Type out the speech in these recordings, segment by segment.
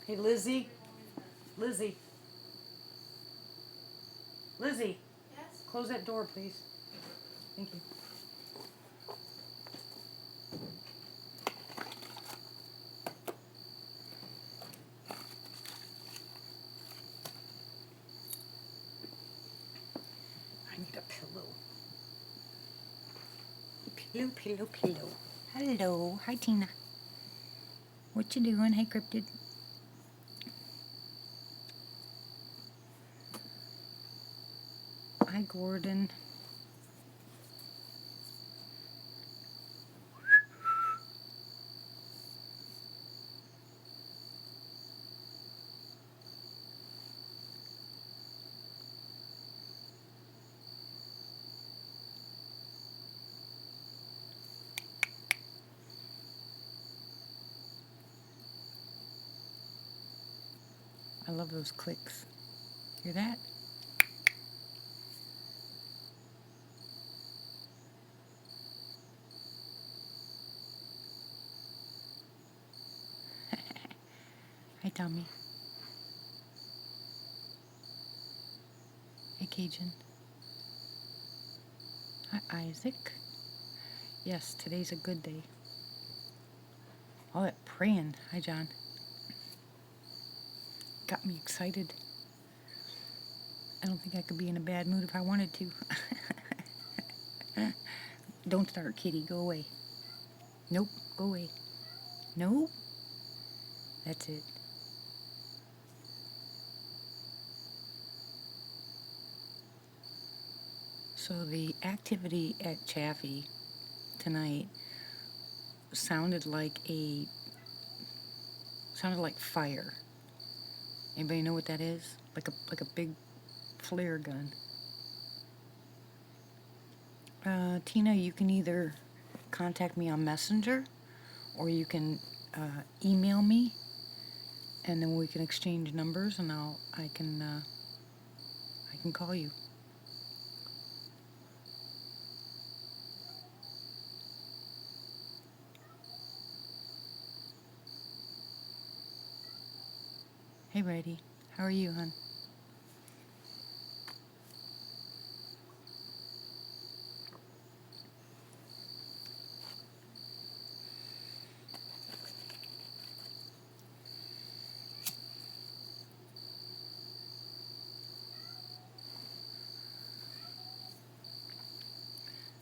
Hey, Lizzie. Lizzie. Lizzie. Yes? Close that door, please. Thank you. I need a pillow. Pillow, pillow, pillow. Hello. Hi, Tina. What you doing? Hey, Cryptid. Hi, Gordon. I love those clicks. Hear that? Hi, Tommy. Hey, Cajun. Hi, Isaac. Yes, today's a good day. All that praying. Hi, John. Got me excited. I don't think I could be in a bad mood if I wanted to. Don't start, kitty. Go away. Nope. Go away. Nope. That's it. So the activity at Chaffee tonight sounded like fire. Anybody know what that is? Like a big flare gun. Tina, you can either contact me on Messenger or you can email me, and then we can exchange numbers, and I can call you. Hey, Reddy. How are you, hon?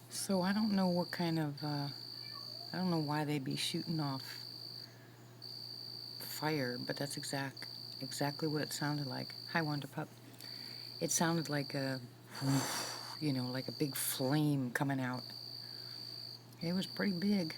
So I don't know what kind of I don't know why they'd be shooting off fire, but that's exactly what it sounded like. Hi, Wonder Pup. It sounded like like a big flame coming out. It was pretty big.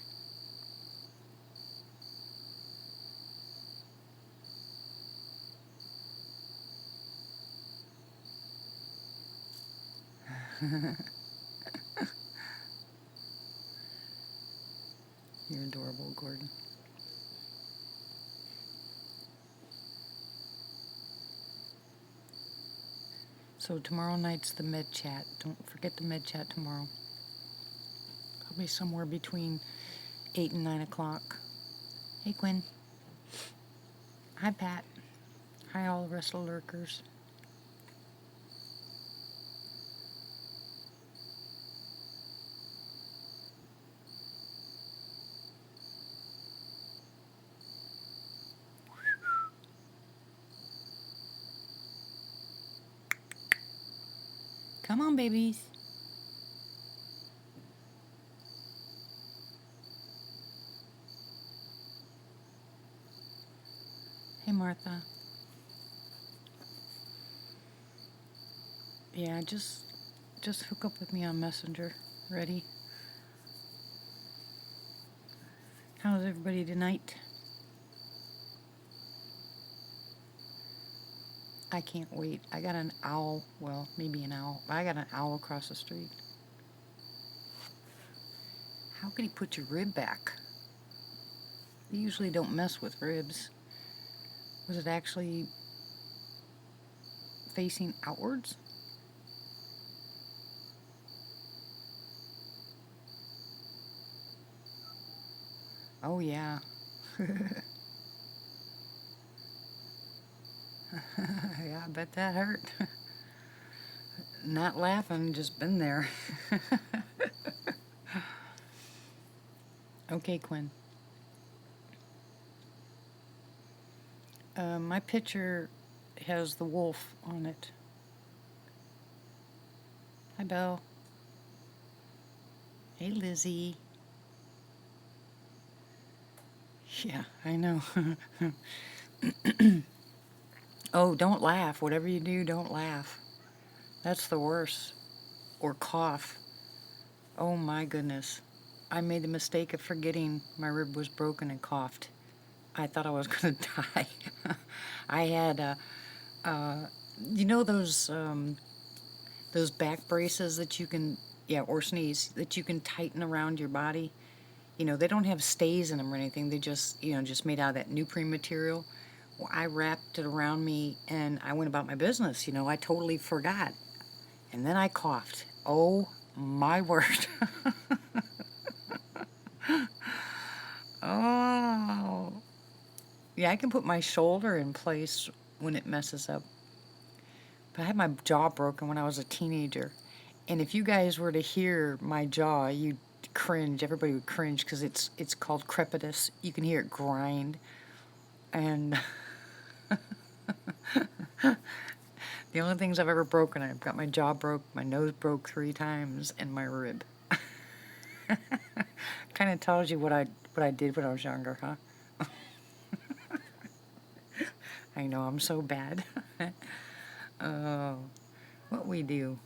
You're adorable, Gordon. So tomorrow night's the med chat. Don't forget the med chat tomorrow. Probably somewhere between 8 and 9 o'clock. Hey, Quinn. Hi, Pat. Hi, all the rest of the lurkers. Come on, babies. Hey, Martha. Yeah, just hook up with me on Messenger. Ready? How's everybody tonight? I can't wait. I got an owl. Well, maybe an owl. But I got an owl across the street. How could he put your rib back? You usually don't mess with ribs. Was it actually facing outwards? Oh, yeah. Yeah, I bet that hurt. Not laughing, just been there. Okay, Quinn. My picture has the wolf on it. Hi, Belle. Hey, Lizzie. Yeah, I know. Oh, don't laugh. Whatever you do, don't laugh. That's the worst. Or cough. Oh my goodness. I made the mistake of forgetting my rib was broken and coughed. I thought I was going to die. I had, uh, you know those back braces that you can, yeah, or sneeze, that you can tighten around your body? You know, they don't have stays in them or anything. They just, just made out of that neoprene material. Well, I wrapped it around me and I went about my business. I totally forgot. And then I coughed. Oh my word. Oh. Yeah, I can put my shoulder in place when it messes up. But I had my jaw broken when I was a teenager. And if you guys were to hear my jaw, you'd cringe. Everybody would cringe because it's called crepitus. You can hear it grind. And the only things I've ever broken, I've got my jaw broke, my nose broke 3 times, and my rib. Kind of tells you what I did when I was younger, huh? I know I'm so bad. Oh, what we do.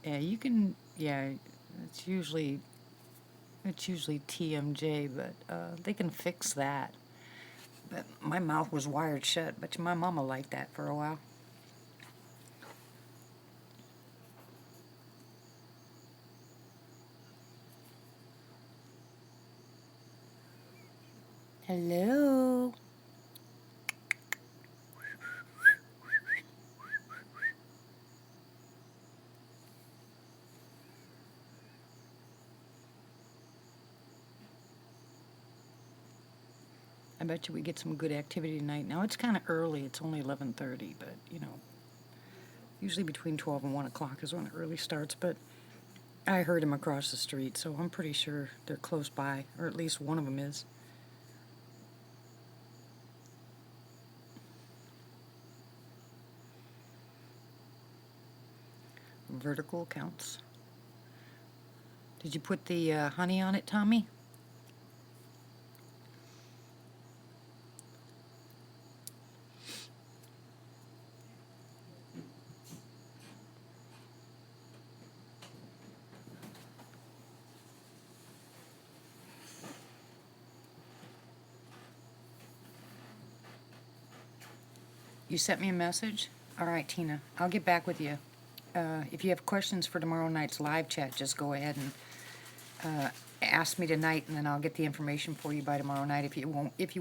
Yeah, you can. Yeah, it's usually it's usually TMJ, but they can fix that. But my mouth was wired shut. But my mama liked that for a while. Hello. I bet you we get some good activity tonight. Now it's kind of early. It's only 11:30, but usually between 12 and 1 o'clock is when it really starts. But I heard him across the street, so I'm pretty sure they're close by, or at least one of them is. Vertical counts. Did you put the honey on it, Tommy? You sent me a message? All right, Tina. I'll get back with you. If you have questions for tomorrow night's live chat, just go ahead and ask me tonight, and then I'll get the information for you by tomorrow night. If you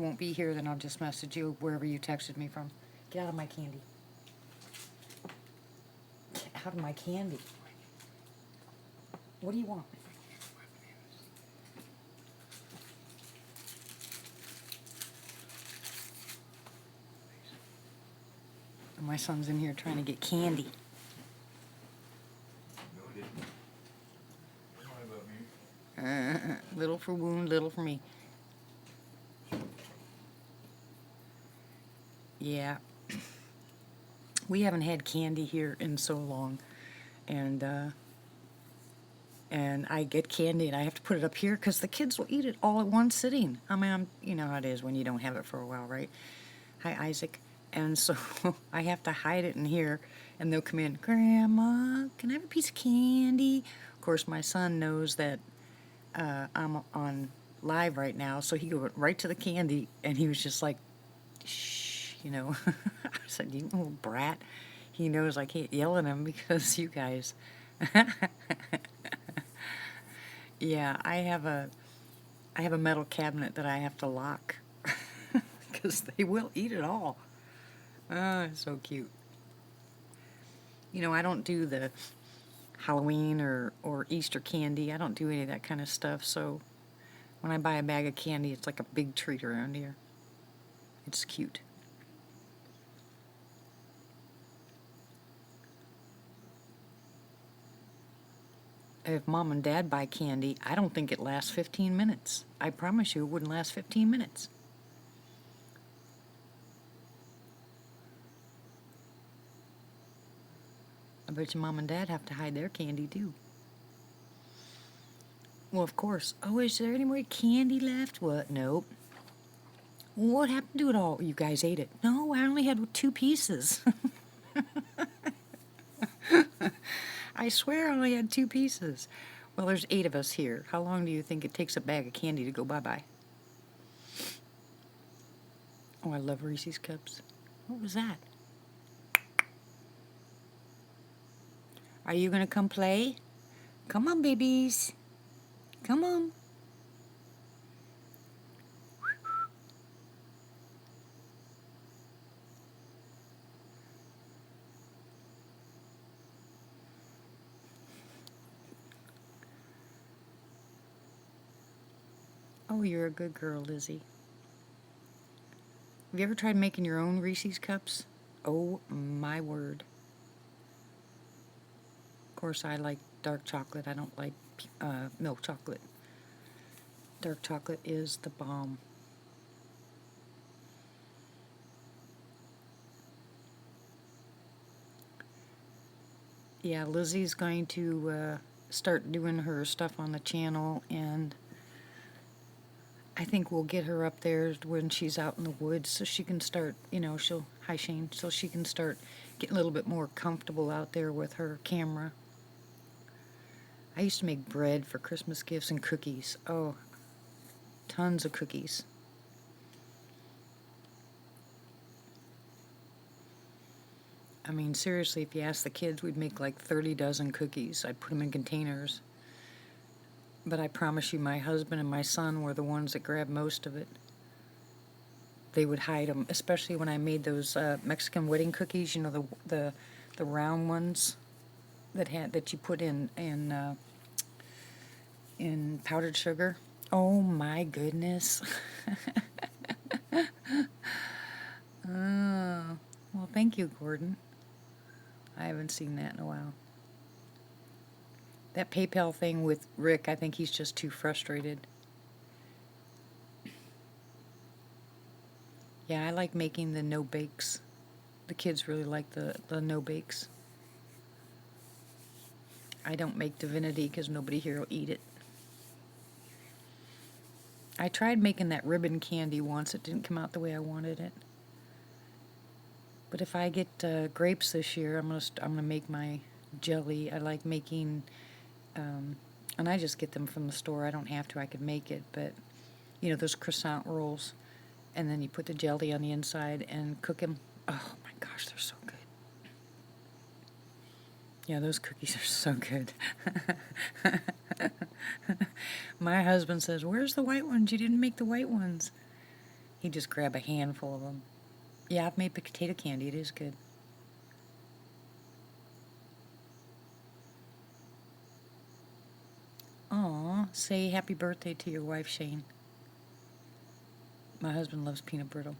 won't be here, then I'll just message you wherever you texted me from. Get out of my candy. Get out of my candy. What do you want? My son's in here trying to get candy. Little for wound, little for me. Yeah. We haven't had candy here in so long. And I get candy and I have to put it up here because the kids will eat it all at one sitting. I mean, you know how it is when you don't have it for a while, right? Hi, Isaac. And so I have to hide it in here, and they'll come in, Grandma, can I have a piece of candy? Of course, my son knows that I'm on live right now, so he went right to the candy, and he was just like, shh. I said, you little brat. He knows I can't yell at him because you guys. Yeah, I have a metal cabinet that I have to lock because they will eat it all. Oh, it's so cute. I don't do Halloween or Easter candy. I don't do any of that kind of stuff, so when I buy a bag of candy, it's like a big treat around here. It's cute. If Mom and Dad buy candy, I don't think it lasts 15 minutes. I promise you it wouldn't last 15 minutes. I bet your Mom and Dad have to hide their candy too. Well, of course. Oh, is there any more candy left? What? Nope. What happened to it all? You guys ate it. No, I only had 2 pieces. I swear I only had 2 pieces. Well, there's 8 of us here. How long do you think it takes a bag of candy to go bye-bye? Oh, I love Reese's Cups. What was that? Are you going to come play? Come on, babies. Come on. Oh, you're a good girl, Lizzie. Have you ever tried making your own Reese's Cups? Oh, my word. Of course, I like dark chocolate. I don't like milk chocolate. Dark chocolate is the bomb. Yeah, Lizzie's going to start doing her stuff on the channel, and I think we'll get her up there when she's out in the woods so she can start, hi Shane, so she can start getting a little bit more comfortable out there with her camera. I used to make bread for Christmas gifts and cookies. Oh, tons of cookies. I mean, seriously, if you ask the kids, we'd make like 30 dozen cookies. I'd put them in containers. But I promise you, my husband and my son were the ones that grabbed most of it. They would hide them, especially when I made those Mexican wedding cookies. You know, the round ones that you put in powdered sugar. Oh my goodness. Oh, well, thank you, Gordon. I haven't seen that in a while. That PayPal thing with Rick, I think he's just too frustrated. Yeah, I like making the no-bakes. The kids really like the no-bakes. I don't make Divinity because nobody here will eat it. I tried making that ribbon candy once. It didn't come out the way I wanted it. But if I get grapes this year, I'm gonna make my jelly. I like making, and I just get them from the store. I don't have to. I could make it, but you know those croissant rolls, and then you put the jelly on the inside and cook them. Oh my gosh, they're so good. Yeah, those cookies are so good. My husband says, "Where's the white ones? You didn't make the white ones." He just grab a handful of them. Yeah, I've made potato candy. It is good. Aw, say happy birthday to your wife, Shane. My husband loves peanut brittle.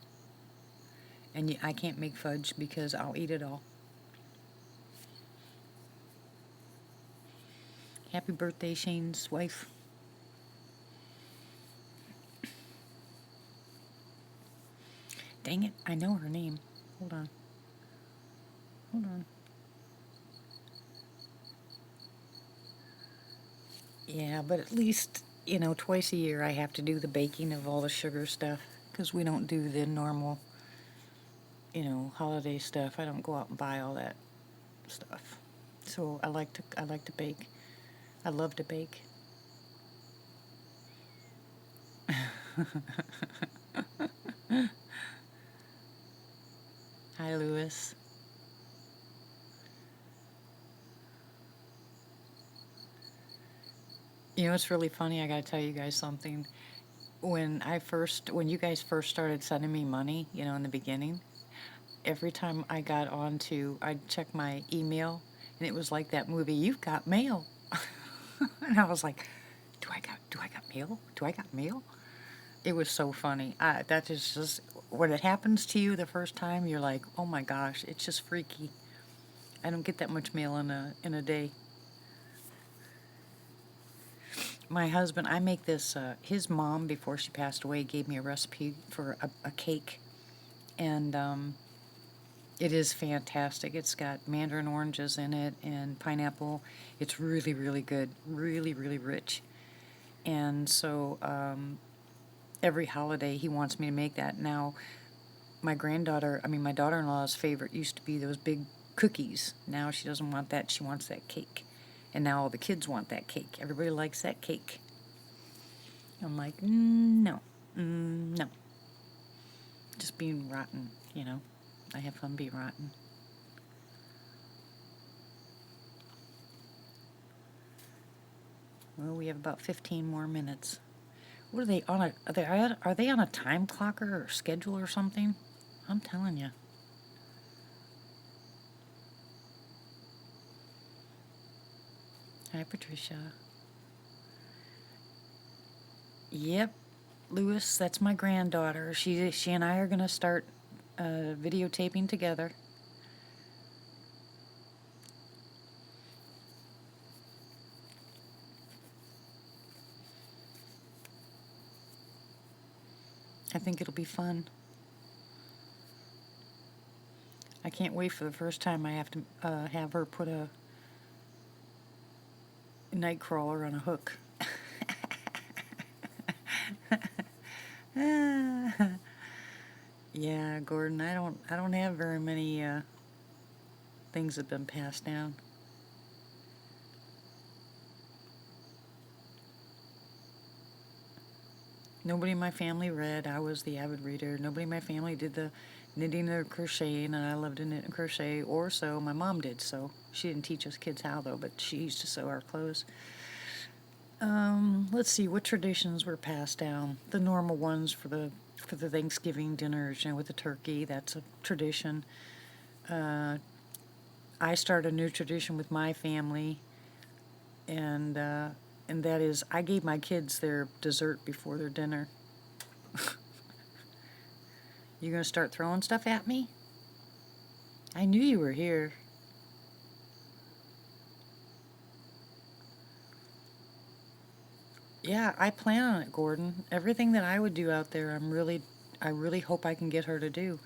And I can't make fudge because I'll eat it all. Happy birthday, Shane's wife. Dang it, I know her name. Hold on. Hold on. Yeah, but at least, twice a year I have to do the baking of all the sugar stuff because we don't do the normal, holiday stuff. I don't go out and buy all that stuff. So I like to bake. I love to bake. Hi, Lewis. It's really funny. I gotta tell you guys something. When you guys first started sending me money, in the beginning, every time I'd check my email, And it was like that movie, You've Got Mail. And I was like, do I got mail? Do I got mail? It was so funny. That is just, when it happens to you the first time, you're like, oh my gosh, it's just freaky. I don't get that much mail in a day. My husband, I make this, his mom, before she passed away, gave me a recipe for a cake. And it is fantastic. It's got mandarin oranges in it and pineapple. It's really, really good. Really, really rich. And so every holiday he wants me to make that. Now, my my daughter-in-law's favorite used to be those big cookies. Now she doesn't want that. She wants that cake. And now all the kids want that cake. Everybody likes that cake. I'm like, no, no. Just being rotten, you know. I have fun being rotten. Well, we have about 15 more minutes. What are they on are they on a time clocker or schedule or something? I'm telling you. Hi, Patricia. Yep, Lewis, that's my granddaughter. She and I are gonna start videotaping together. I think it'll be fun. I can't wait for the first time I have to have her put a night crawler on a hook. Yeah, Gordon, I don't have very many things that have been passed down. Nobody in my family read. I was the avid reader. Nobody in my family did the knitting or crocheting, and I loved to knit and crochet, or sew. My mom did sew. She didn't teach us kids how, though, but she used to sew our clothes. Let's see, what traditions were passed down? The normal ones for the Thanksgiving dinners, you know, with the turkey. That's a tradition. I started a new tradition with my family, and that is I gave my kids their dessert before their dinner. You gonna start throwing stuff at me? I knew you were here. Yeah, I plan on it, Gordon. Everything that I would do out there, I really hope I can get her to do.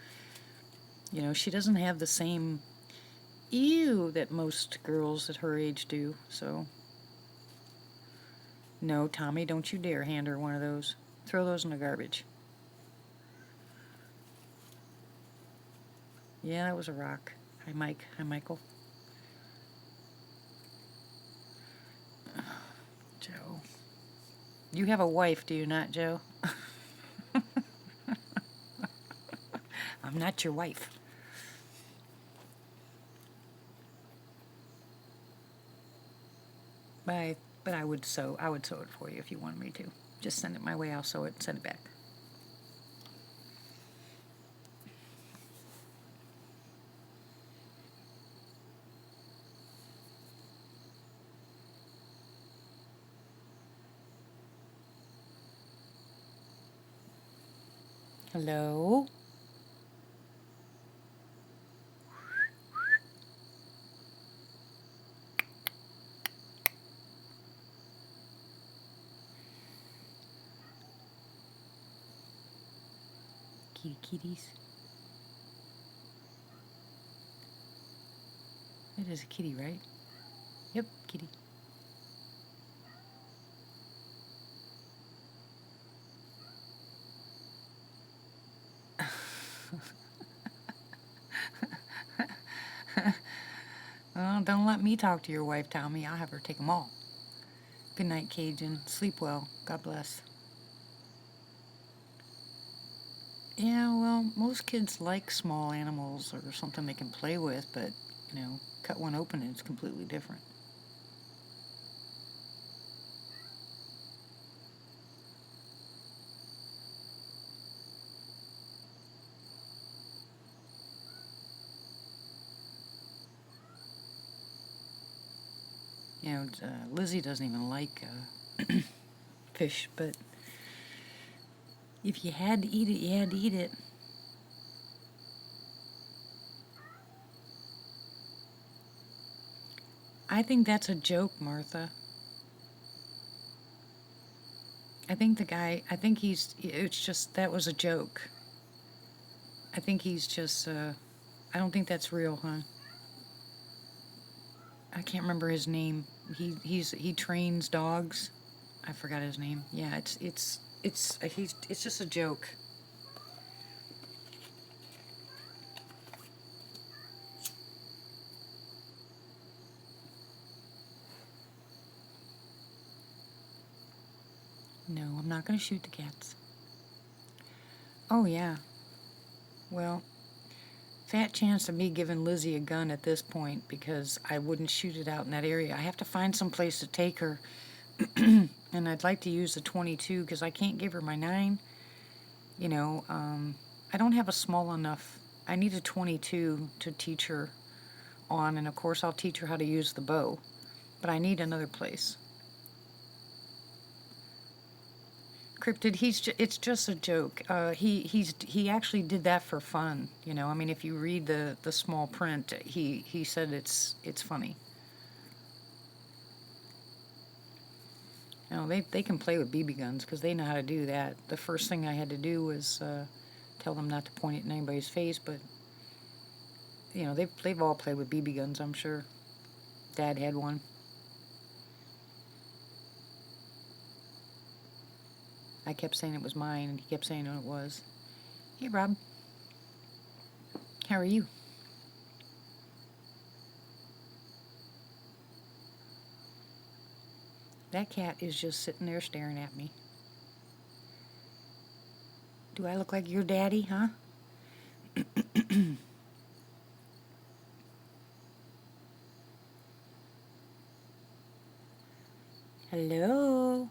You know, she doesn't have the same ew that most girls at her age do, so. No, Tommy, don't you dare hand her one of those. Throw those in the garbage. Yeah, that was a rock. Hi, Mike. Hi, Michael. Joe. You have a wife, do you not, Joe? I'm not your wife. But I would sew it for you if you wanted me to. Just send it my way, I'll sew it and send it back. Hello? Kitty kitties. It is a kitty, right? Yep, kitty. Don't let me talk to your wife, Tommy. I'll have her take them all. Good night, Cajun. Sleep well. God bless. Yeah, well, most kids like small animals or something they can play with, but, you know, cut one open and it's completely different. Lizzie doesn't even like fish, but if you had to eat it, you had to eat it. I think that's a joke, Martha. I think it's just, that was a joke. I think he's just, I don't think that's real, huh? I can't remember his name. He trains dogs. I forgot his name. Yeah, it's just a joke. No, I'm not going to shoot the cats. Oh, yeah. Well, fat chance of me giving Lizzie a gun at this point because I wouldn't shoot it out in that area. I have to find some place to take her. And I'd like to use the 22 because I can't give her my 9. I don't have a small enough. I need a 22 to teach her on, and of course I'll teach her how to use the bow. But I need another place. Cryptid, it's just a joke. He actually did that for fun. I mean, if you read the small print, he said it's funny. They can play with BB guns because they know how to do that. The first thing I had to do was tell them not to point it in anybody's face, but they've all played with BB guns, I'm sure. Dad had one. I kept saying it was mine, and he kept saying it was. Hey, Rob. How are you? That cat is just sitting there staring at me. Do I look like your daddy, huh? Hello?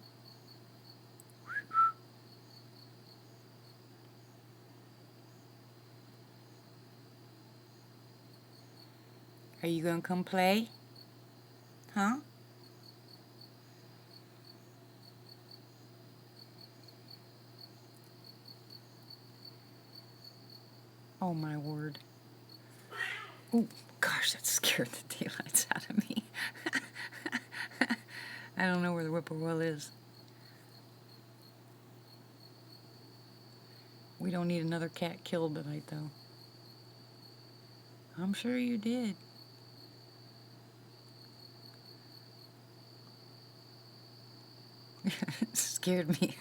Are you gonna come play? Huh? Oh, my word. Oh, gosh, that scared the daylights out of me. I don't know where the whippoorwill is. We don't need another cat killed tonight, though. I'm sure you did. Scared me.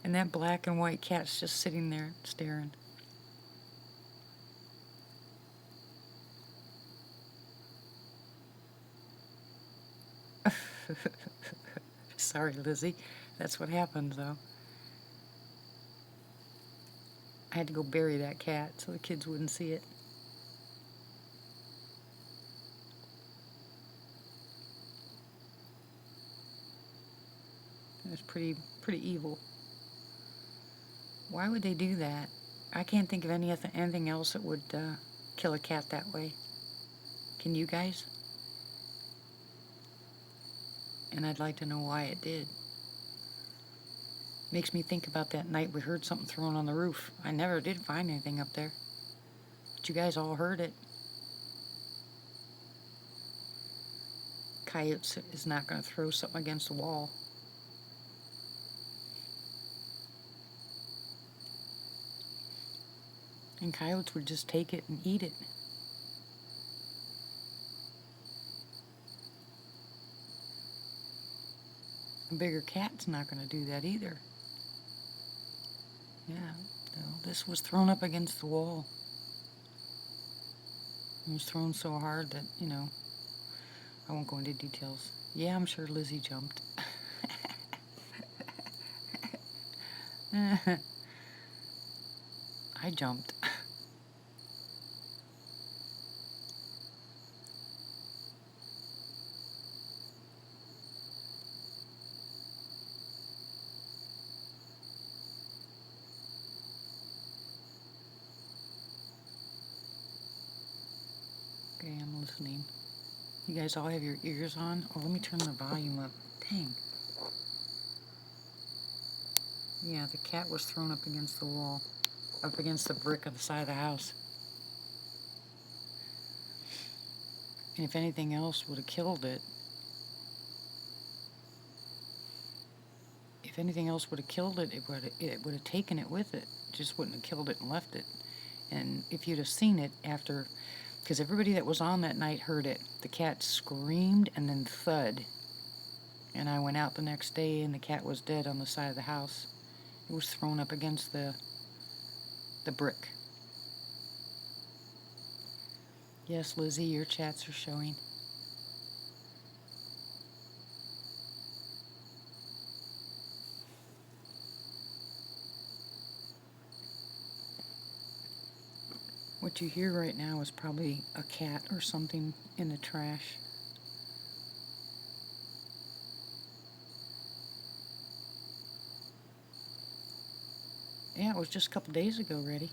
And that black and white cat's just sitting there staring. Sorry, Lizzie. That's what happens, though. I had to go bury that cat so the kids wouldn't see it. It was pretty evil. Why would they do that? I can't think of anything else that would kill a cat that way. Can you guys? And I'd like to know why it did. Makes me think about that night we heard something thrown on the roof. I never did find anything up there. But you guys all heard it. Coyote is not going to throw something against the wall. And coyotes would just take it and eat it. A bigger cat's not going to do that either. Yeah, no, this was thrown up against the wall. It was thrown so hard that, I won't go into details. Yeah, I'm sure Lizzie jumped. I jumped. listening. You guys all have your ears on? Oh, let me turn the volume up. Dang. Yeah, the cat was thrown up against the wall, up against the brick of the side of the house. And if anything else would have killed it, it would have taken it with it. Just wouldn't have killed it and left it. And if you'd have seen it after, because everybody that was on that night heard it, the cat screamed and then thud. And I went out the next day and the cat was dead on the side of the house. It was thrown up against the brick. Yes, Lizzie, your chats are showing. What you hear right now is probably a cat or something in the trash. Yeah, it was just a couple days ago, Reddy.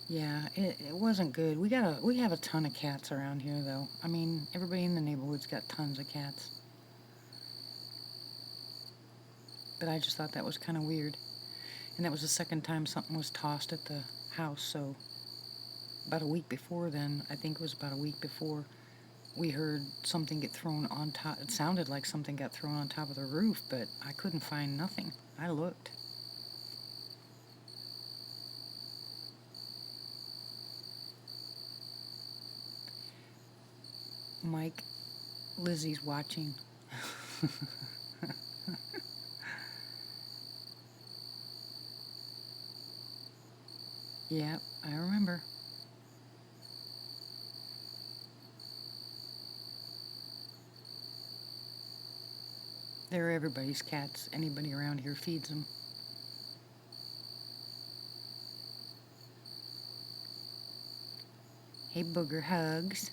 Yeah, it wasn't good. We have a ton of cats around here, though. I mean, everybody in the neighborhood's got tons of cats. But I just thought that was kind of weird. And that was the second time something was tossed at the house, so about a week before then, I think it was about a week before, we heard something get thrown on top. It sounded like something got thrown on top of the roof, but I couldn't find nothing. I looked. Mike, Lizzie's watching. Yep, I remember. They're everybody's cats. Anybody around here feeds them. Hey, Booger Hugs.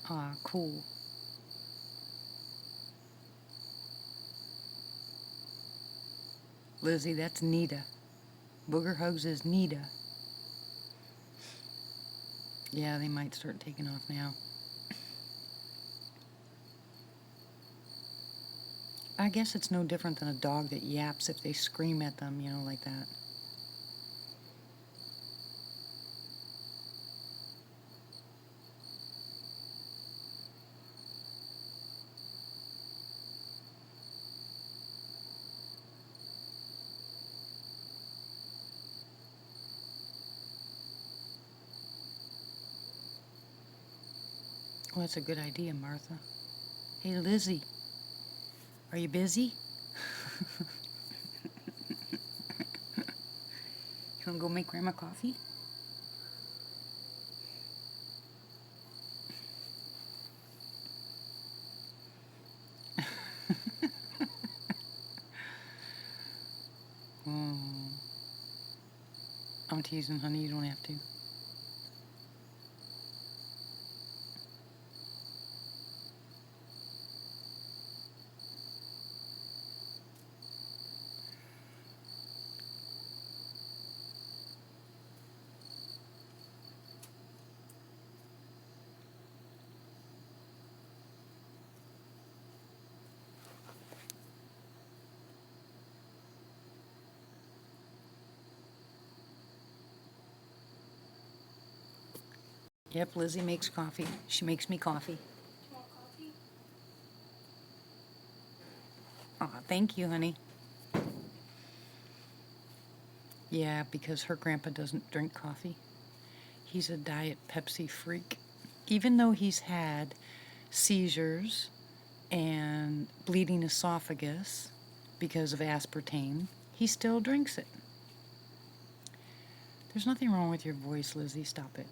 Aw, cool. Lizzie, that's Nita. Booger Hugs is Nita. Yeah, they might start taking off now. I guess it's no different than a dog that yaps if they scream at them, like that. Well, that's a good idea, Martha. Hey, Lizzie, are you busy? You want to go make Grandma coffee? I'm teasing, honey. You don't have to. Yep, Lizzie makes coffee. She makes me coffee. Aw, thank you, honey. Yeah, because her grandpa doesn't drink coffee. He's a Diet Pepsi freak. Even though he's had seizures and bleeding esophagus because of aspartame, he still drinks it. There's nothing wrong with your voice, Lizzie. Stop it.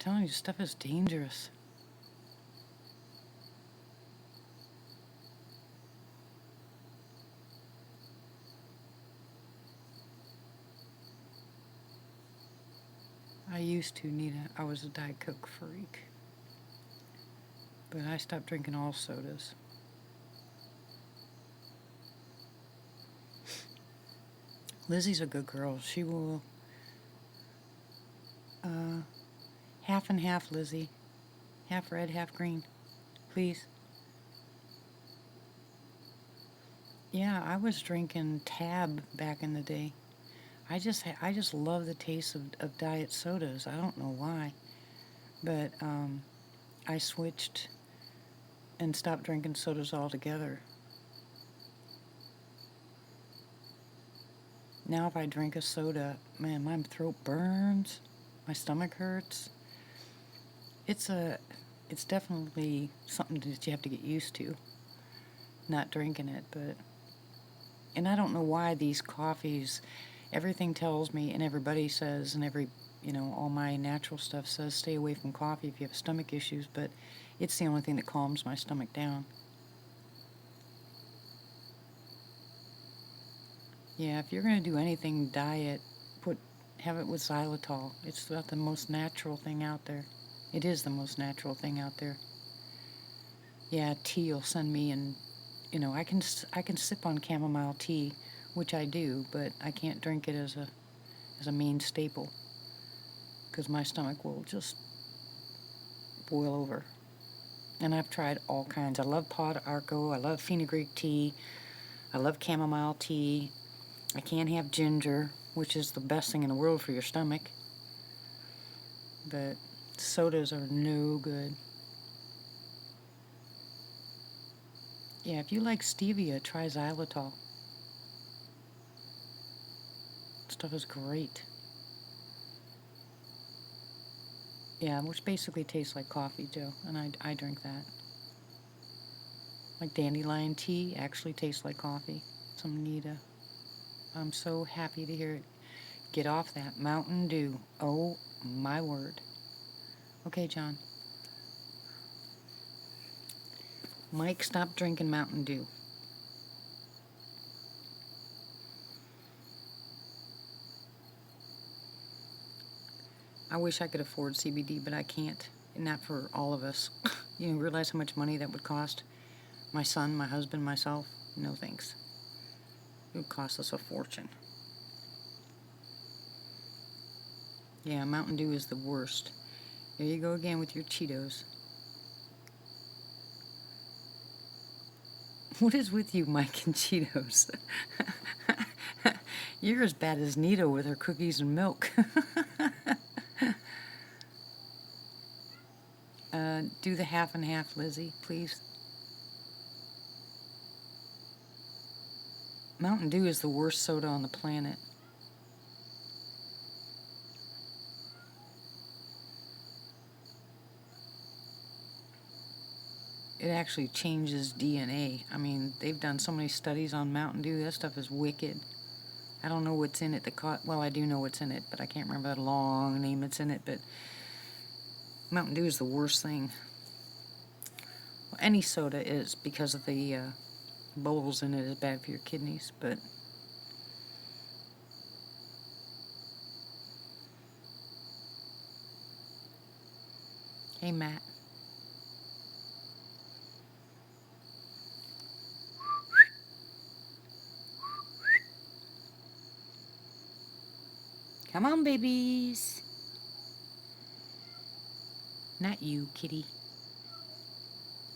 I'm telling you, stuff is dangerous. I used to, Nita. I was a Diet Coke freak. But I stopped drinking all sodas. Lizzie's a good girl. She will. Half and half, Lizzie. Half red, half green. Please. Yeah, I was drinking Tab back in the day. I just love the taste of diet sodas. I don't know why. But I switched and stopped drinking sodas altogether. Now if I drink a soda, man, my throat burns. My stomach hurts. It's definitely something that you have to get used to, not drinking it, but, and I don't know why these coffees, everything tells me, and everybody says, and all my natural stuff says, stay away from coffee if you have stomach issues, but it's the only thing that calms my stomach down. Yeah, if you're going to do anything diet, have it with xylitol. It's not the most natural thing out there. It is the most natural thing out there. Yeah, tea will send me, and I can sip on chamomile tea, which I do, but I can't drink it as a main staple because my stomach will just boil over. And I've tried all kinds. I love Pod Arco. I love fenugreek tea. I love chamomile tea. I can't have ginger, which is the best thing in the world for your stomach. But sodas are no good. Yeah, if you like stevia, try xylitol. Stuff is great. Yeah, which basically tastes like coffee, too, and I drink that. Like dandelion tea actually tastes like coffee. Some Nita. I'm so happy to hear it. Get off that Mountain Dew. Oh, my word. Okay, John. Mike, stop drinking Mountain Dew. I wish I could afford CBD, but I can't. Not for all of us. You realize how much money that would cost? My son, my husband, myself? No thanks. It would cost us a fortune. Yeah, Mountain Dew is the worst. There you go again with your Cheetos. What is with you, Mike and Cheetos? You're as bad as Nita with her cookies and milk. Do the half and half, Lizzie, please. Mountain Dew is the worst soda on the planet. It actually changes DNA. I mean, they've done so many studies on Mountain Dew. That stuff is wicked. I don't know what's in it. Well, I do know what's in it, but I can't remember the long name that's in it. But Mountain Dew is the worst thing. Well, any soda is, because of the bubbles in it is bad for your kidneys. But hey, Matt. Come on, babies. Not you, kitty.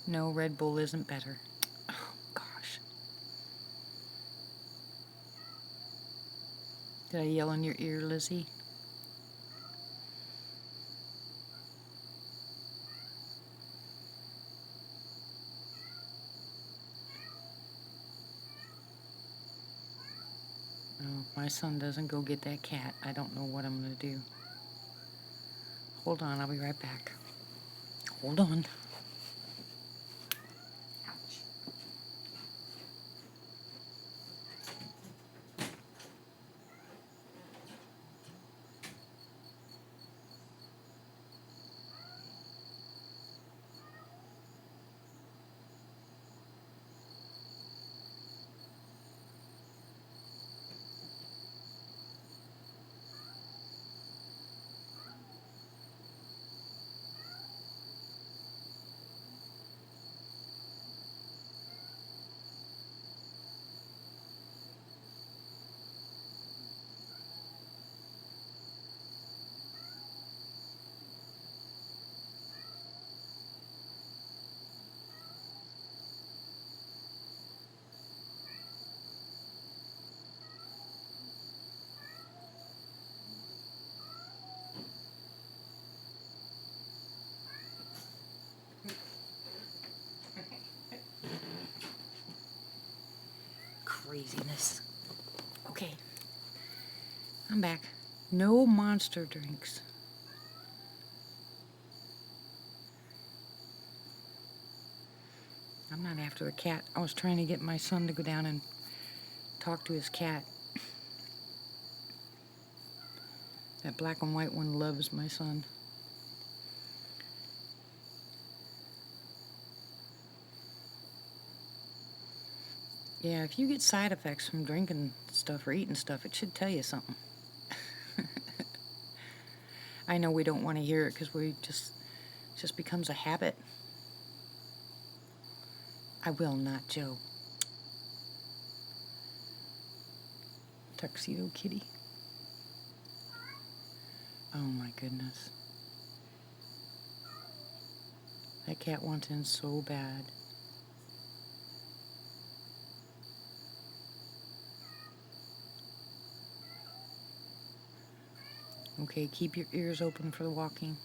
No, Red Bull isn't better. Oh, gosh. Did I yell in your ear, Lizzie? Oh, my son doesn't go get that cat. I don't know what I'm going to do. Hold on, I'll be right back. Hold on. Ouch. craziness. Okay, I'm back. No monster drinks. I'm not after the cat. I was trying to get my son to go down and talk to his cat. That black and white one loves my son. Yeah, if you get side effects from drinking stuff or eating stuff, it should tell you something. I know we don't want to hear it because it just becomes a habit. I will not, Joe. Tuxedo kitty. Oh my goodness. That cat wants in so bad. Okay, keep your ears open for the walking.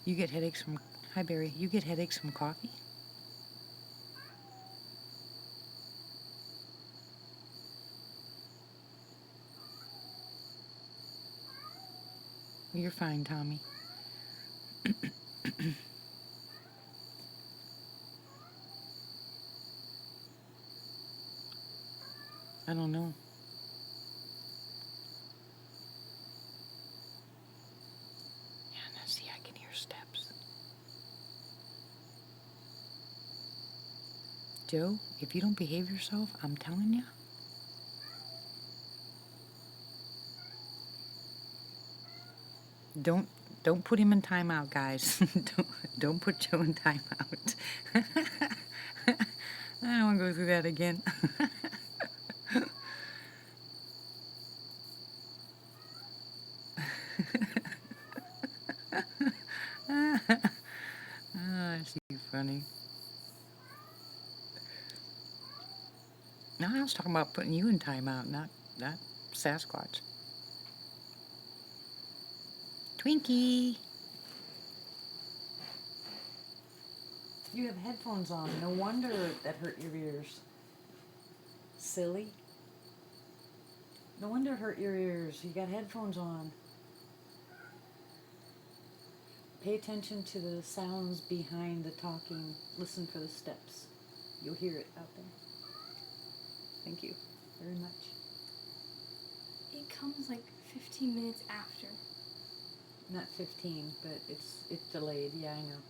You get headaches from... Hi, Barry. You get headaches from coffee? You're fine, Tommy. I don't know. Yeah, now see, I can hear steps. Joe, if you don't behave yourself, I'm telling you. Don't don't put him in timeout, guys. don't put Joe in timeout. I don't want to go through that again. She's funny. No, I was talking about putting you in timeout, not Sasquatch. Twinkie! You have headphones on. No wonder that hurt your ears. Silly. No wonder it hurt your ears. You got headphones on. Pay attention to the sounds behind the talking. Listen for the steps. You'll hear it out there. Thank you very much. It comes like 15 minutes after. Not 15, but it's delayed. Yeah, I know.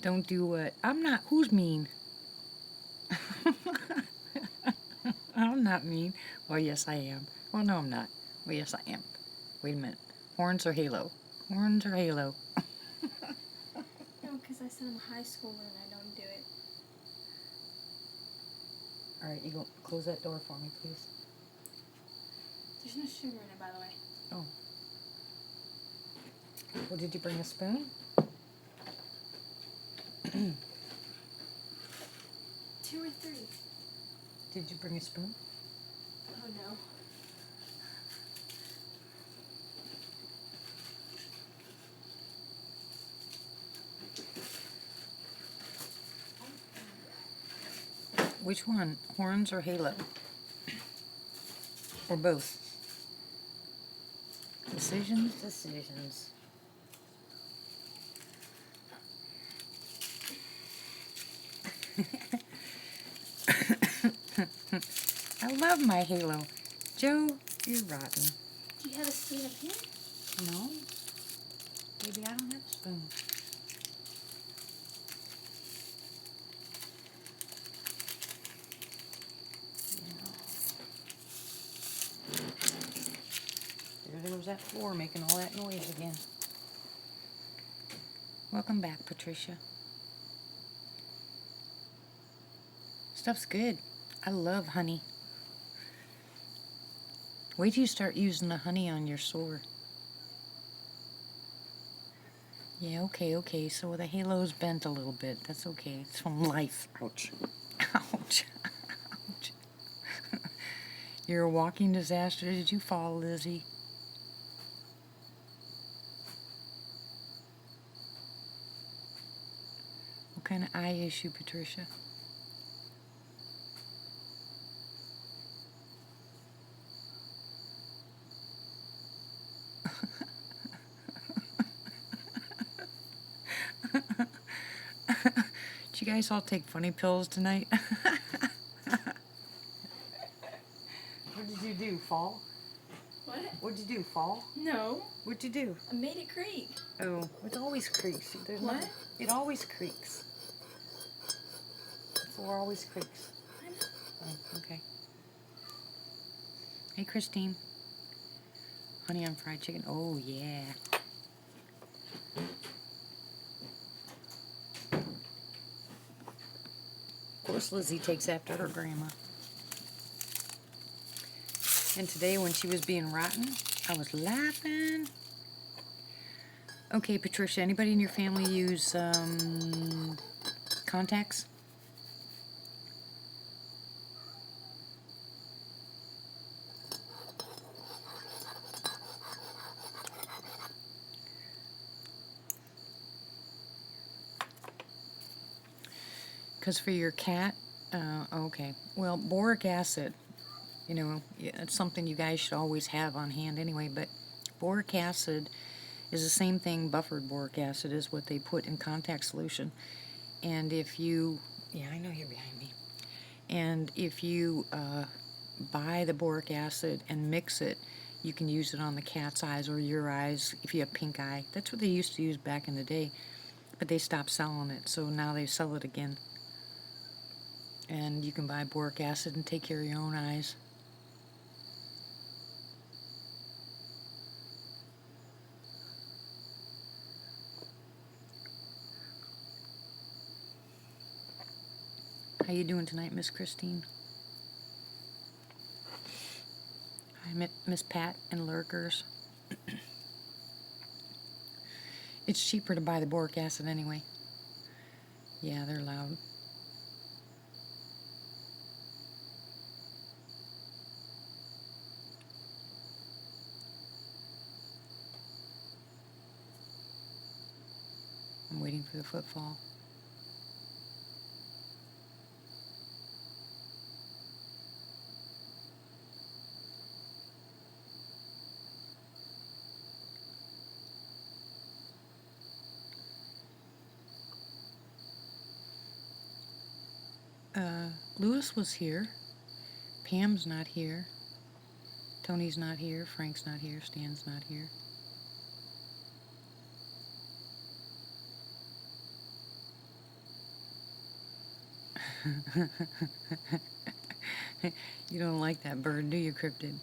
Don't do what? I'm not. Who's mean? I'm not mean. Well, yes, I am. Well, no, I'm not. Well, yes, I am. Wait a minute. Horns or halo? Horns or halo? No, because I said I'm a high schooler and I don't do it. All right, you go close that door for me, please. There's no sugar in it, by the way. Oh. Well, did you bring a spoon? 2 or 3. Did you bring a spoon? Oh no. Which one? Horns or halo? Or both? Decisions. I love my halo. Joe, you're rotten. Do you have a spoon up here? No? Baby, I don't have a spoon. There goes that floor making all that noise again. Welcome back, Patricia. Stuff's good. I love honey. Wait till you start using the honey on your sore. Yeah, okay. So the halo's bent a little bit. That's okay. It's from life. Ouch. Ouch. Ouch. You're a walking disaster. Did you fall, Lizzie? kind of eye issue, Patricia? Did you guys all take funny pills tonight? What did you do, fall? What? What'd you do, fall? No. What'd you do? I made it creak. Oh, it always creaks. What? It always creaks. The floor always creaks. Oh, okay. Hey, Christine. Honey on fried chicken. Oh, yeah. Of course, Lizzie takes after her grandma. And today, when she was being rotten, I was laughing. Okay, Patricia, anybody in your family use contacts? Because for your cat, okay. Well, boric acid, it's something you guys should always have on hand anyway, but boric acid is the same thing, buffered boric acid is what they put in contact solution. And if you, yeah, I know you're behind me. And if you buy the boric acid and mix it, you can use it on the cat's eyes or your eyes if you have pink eye. That's what they used to use back in the day, but they stopped selling it, so now they sell it again. And you can buy boric acid and take care of your own eyes. How you doing tonight, Miss Christine? Hi, Miss Pat and Lurkers. It's cheaper to buy the boric acid anyway. Yeah, they're loud. I'm waiting for the footfall. Lewis was here. Pam's not here. Tony's not here. Frank's not here. Stan's not here. You don't like that bird, do you, Cryptid?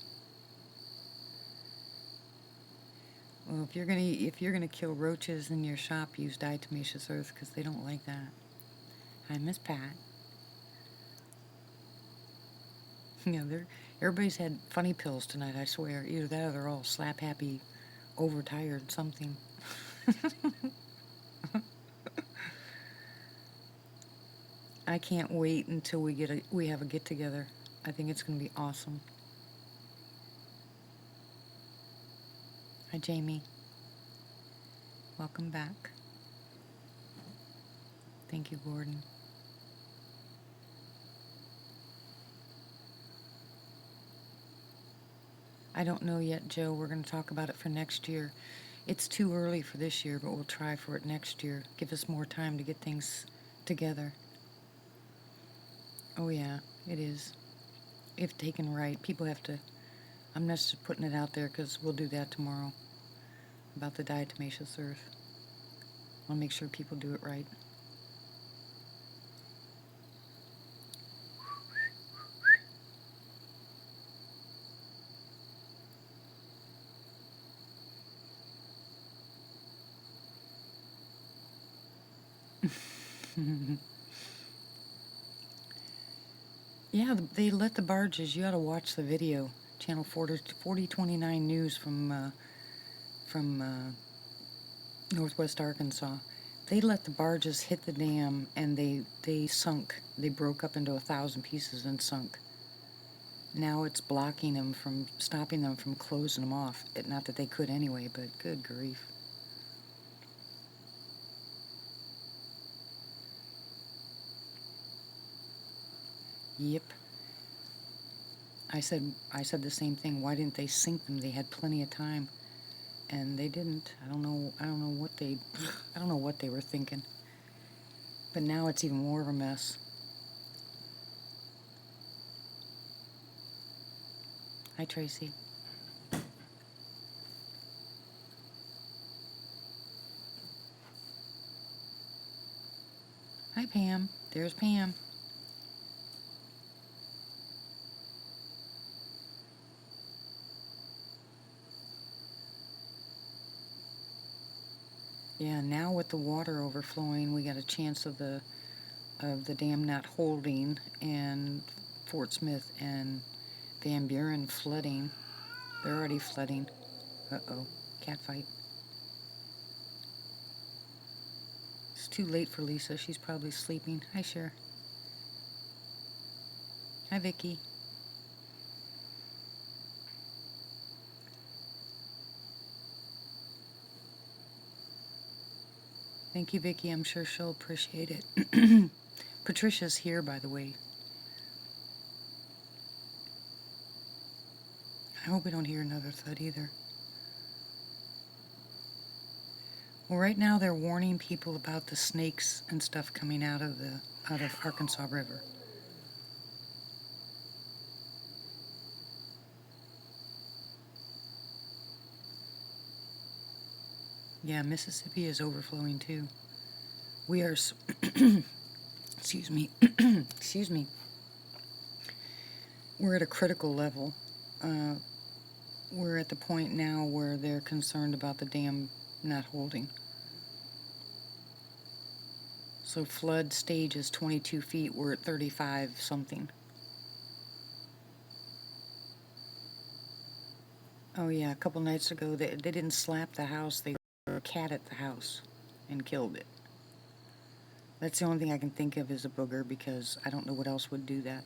Well, if you're gonna kill roaches in your shop, use diatomaceous earth because they don't like that. Hi, Miss Pat. Yeah, everybody's had funny pills tonight, I swear. Either that or they're all slap happy, overtired, something. I can't wait until we have a get together. I think it's gonna be awesome. Hi, Jamie. Welcome back. Thank you, Gordon. I don't know yet, Joe. We're going to talk about it for next year. It's too early for this year, but we'll try for it next year. Give us more time to get things together. Oh, yeah, it is. If taken right, people have to... I'm not just putting it out there because we'll do that tomorrow about the diatomaceous earth. I'll make sure people do it right. Yeah, they let the barges. You ought to watch the video. Channel 4029 News from Northwest Arkansas. They let the barges hit the dam and they sunk. They broke up into 1,000 pieces and sunk. Now it's blocking them from stopping them from closing them off. Not that they could anyway, but good grief. Yep. I said the same thing. Why didn't they sink them? They had plenty of time, and they didn't. I don't know what they I don't know what they were thinking. But now it's even more of a mess. Hi, Tracy. Hi, Pam. There's Pam. Yeah, now with the water overflowing, we got a chance of the dam not holding, and Fort Smith and Van Buren flooding. They're already flooding. Uh-oh, cat fight. It's too late for Lisa. She's probably sleeping. Hi, Cher. Hi, Vicky. Thank you, Vicky. I'm sure she'll appreciate it. Patricia's here, by the way. I hope we don't hear another thud either. Well, right now they're warning people about the snakes and stuff coming out of Arkansas River. Yeah, Mississippi is overflowing too. We are, excuse me, excuse me. We're at a critical level. We're at the point now where they're concerned about the dam not holding. So flood stage is 22 feet. We're at 35 something. Oh yeah, a couple nights ago they didn't slap the house. They threw a cat at the house and killed it. That's the only thing I can think of is a booger, because I don't know what else would do that.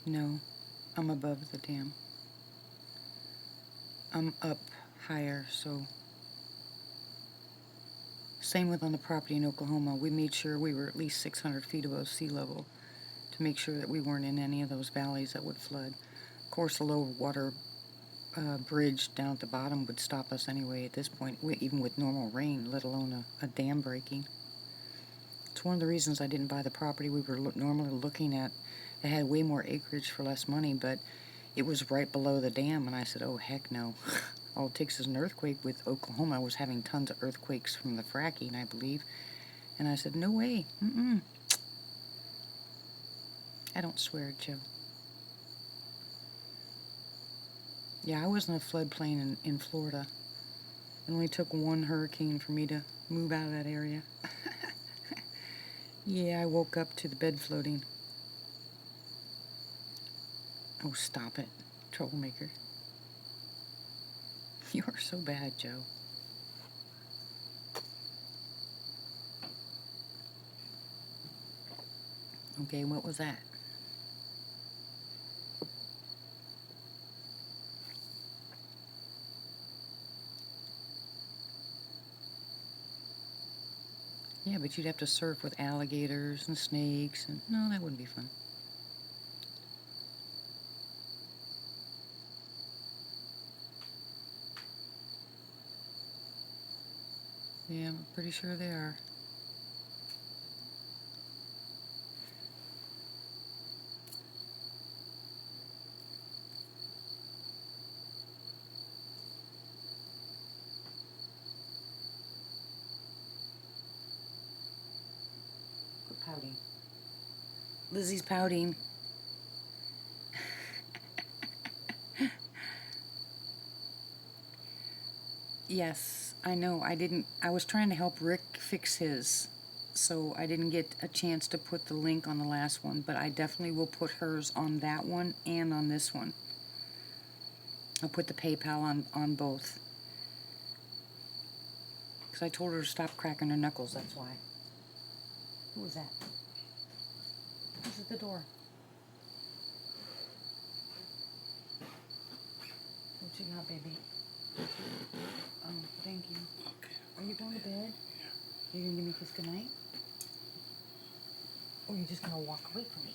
No, I'm above the dam. I'm up higher, so. Same with on the property in Oklahoma. We made sure we were at least 600 feet above sea level to make sure that we weren't in any of those valleys that would flood. Of course, the low water bridge down at the bottom would stop us anyway at this point, even with normal rain, let alone a dam breaking. It's one of the reasons I didn't buy the property we were normally looking at. It had way more acreage for less money, but it was right below the dam, and I said, oh, heck no. All it takes is an earthquake. With Oklahoma, I was having tons of earthquakes from the fracking, I believe. And I said, no way. Mm-mm. I don't swear, Joe. Yeah, I was in a floodplain in Florida. It only took one hurricane for me to move out of that area. Yeah, I woke up to the bed floating. Oh, stop it, troublemaker. You are so bad, Joe. Okay, what was that? Yeah, but you'd have to surf with alligators and snakes, and no, that wouldn't be fun. Yeah, I'm pretty sure they are. Quit pouting. Lizzie's pouting. Yes, I know. I was trying to help Rick fix his, so I didn't get a chance to put the link on the last one, but I definitely will put hers on that one and on this one. I'll put the PayPal on both. Because I told her to stop cracking her knuckles, that's why. Who was that? Who's at the door? What you got, baby? Oh, thank you. Are you going to bed? You gonna give me a kiss goodnight? Or are you just gonna walk away from me?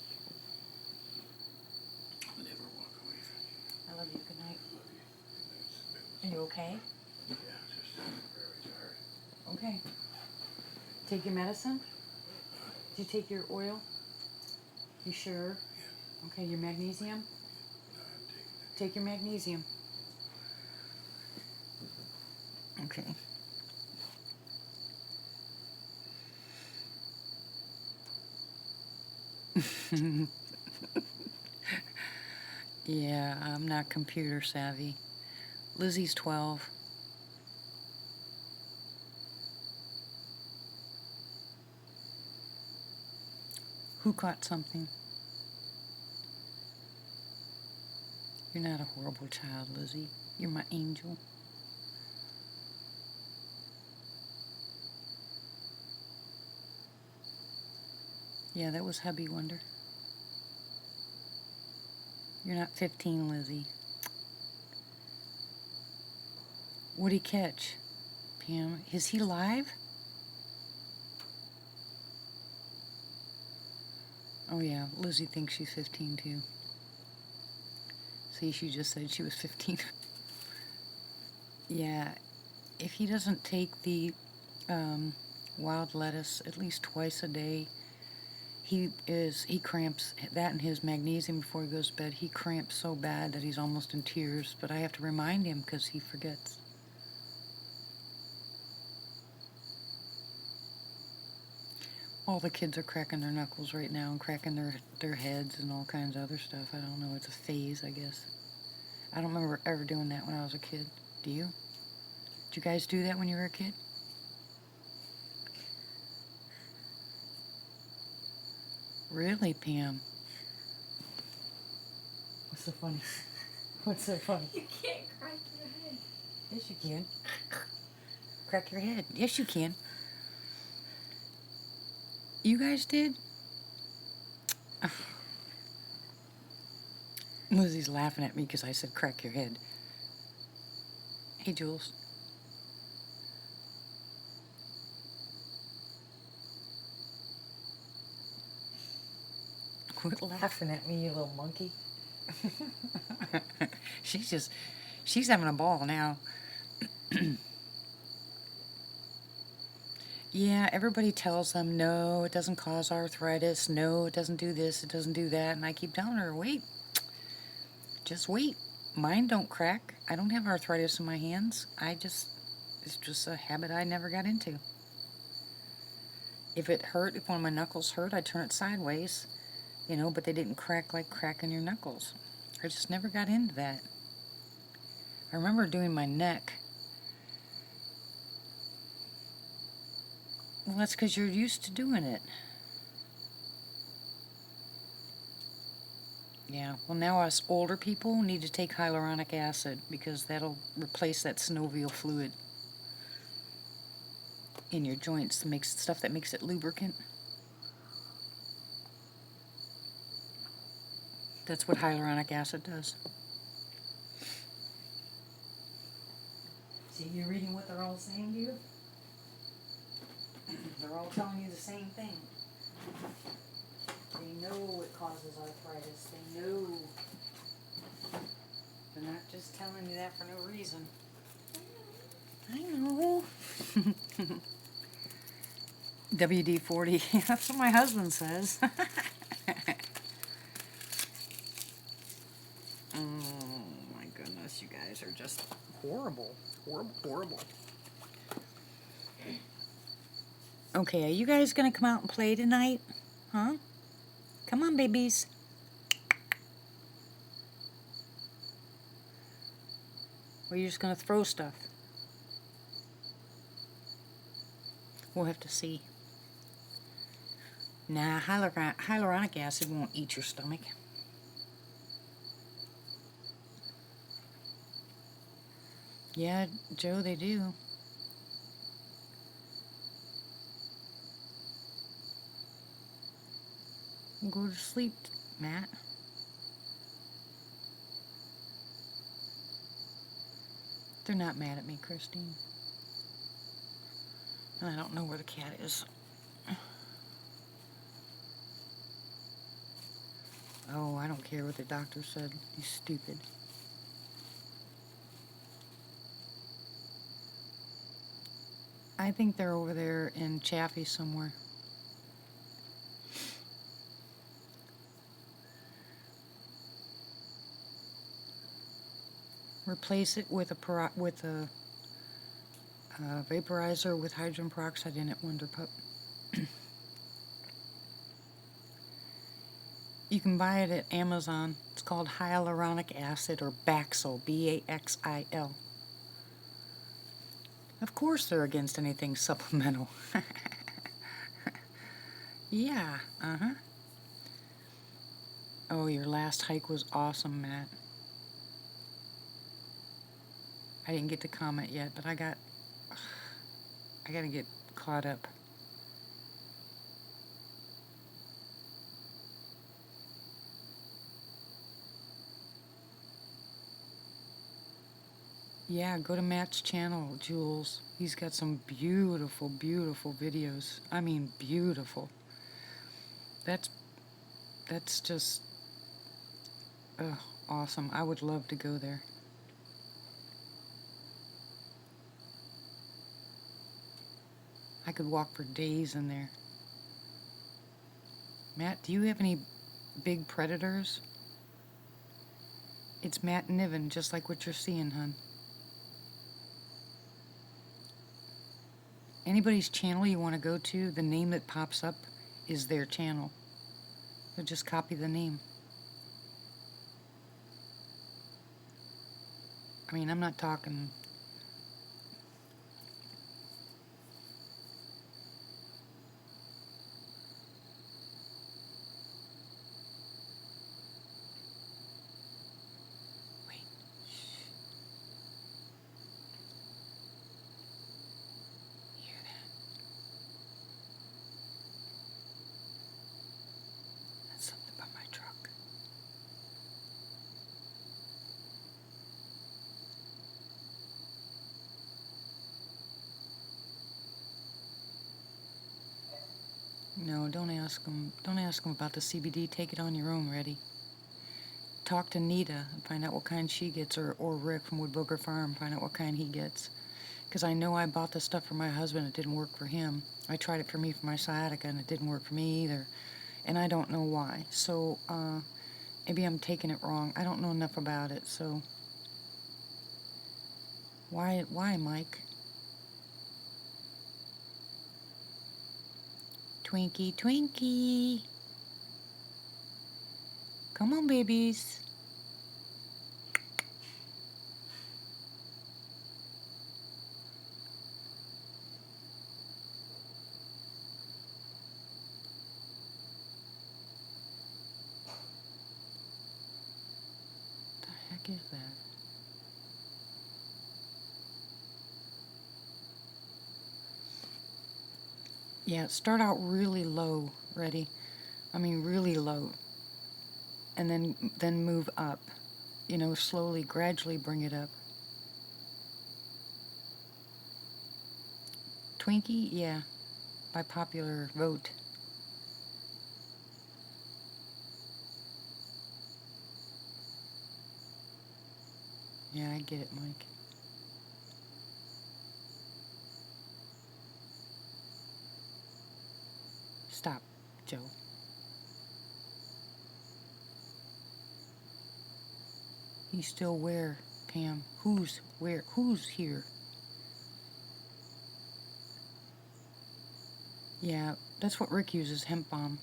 I'll never walk away from you. I love you. Good night. Love you. Are you okay? Yeah, just very tired. Okay. Take your medicine? Did you take your oil? You sure? Yeah, Okay, your magnesium? no, I'm taking it. Take your magnesium. Okay. Yeah, I'm not computer savvy. Lizzie's 12. Who caught something? You're not a horrible child, Lizzie. You're my angel. Yeah, that was hubby wonder. You're not 15, Lizzie. What'd he catch? Pam, is he live? Oh yeah, Lizzie thinks she's 15 too. See, she just said she was 15. Yeah, if he doesn't take the wild lettuce at least twice a day, he cramps. That and his magnesium before he goes to bed, he cramps so bad that he's almost in tears, but I have to remind him because he forgets. All the kids are cracking their knuckles right now and cracking their heads and all kinds of other stuff. I don't know, it's a phase, I guess. I don't remember ever doing that when I was a kid. Do you? Did you guys do that when you were a kid? Really, Pam? What's so funny? What's so funny? You can't crack your head. Yes, you can. Crack your head. Yes, you can. You guys did? Lizzie's laughing at me because I said crack your head. Hey, Jules. Quit laughing at me, you little monkey. She's having a ball now. Yeah, everybody tells them, no, it doesn't cause arthritis. No, it doesn't do this, it doesn't do that. And I keep telling her, wait, just wait. Mine don't crack. I don't have arthritis in my hands. It's just a habit I never got into. If one of my knuckles hurt, I'd turn it sideways, but they didn't crack like cracking your knuckles. I just never got into that. I remember doing my neck. Well, that's because you're used to doing it. Yeah, well, now us older people need to take hyaluronic acid because that'll replace that synovial fluid in your joints, stuff that makes it lubricant. That's what hyaluronic acid does. See, you're reading what they're all saying to you? They're all telling you the same thing. They know it causes arthritis. They know. They're not just telling you that for no reason. I know. WD-40. That's what my husband says. Oh my goodness, you guys are just horrible. Horrible, horrible. Okay, are you guys gonna come out and play tonight? Huh? Come on, babies. Or you're just gonna throw stuff? We'll have to see. Nah, hyaluronic acid won't eat your stomach. Yeah, Joe, they do. Go to sleep, Matt. They're not mad at me, Christine. And I don't know where the cat is. Oh, I don't care what the doctor said. He's stupid. I think they're over there in Chaffee somewhere. Replace it with a vaporizer with hydrogen peroxide in it, Wonder Pup. You can buy it at Amazon. It's called hyaluronic acid or Baxil, B-A-X-I-L. Of course they're against anything supplemental. Yeah, uh-huh. Oh, your last hike was awesome, Matt. I didn't get to comment yet, but I gotta get caught up. Yeah, go to Matt's channel, Jules. He's got some beautiful, beautiful videos. I mean, beautiful. That's just awesome. I would love to go there. I could walk for days in there. Matt, do you have any big predators? It's Matt Niven, just like what you're seeing, hun. Anybody's channel you want to go to, the name that pops up is their channel. So just copy the name. I mean, I'm not talking... Wait. Shh. Hear that? That's something about my truck. No, don't ask them. Don't ask them about the CBD. Take it on your own, Reddy. Talk to Nita and find out what kind she gets, or Rick from Wood Booger Farm, find out what kind he gets. Because I know I bought the stuff for my husband, it didn't work for him. I tried it for me for my sciatica, and it didn't work for me either. And I don't know why. So, maybe I'm taking it wrong. I don't know enough about it, so... Why, Mike? Twinkie, Twinkie. Come on, babies. What the heck is that? Yeah, start out really low, Ready? I mean, really low. And then move up. You know, slowly, gradually bring it up. Twinkie? Yeah, by popular vote. Yeah, I get it, Mike. Stop, Joe. He's still where, Pam? Who's where? Who's here? Yeah, that's what Rick uses, hemp balm.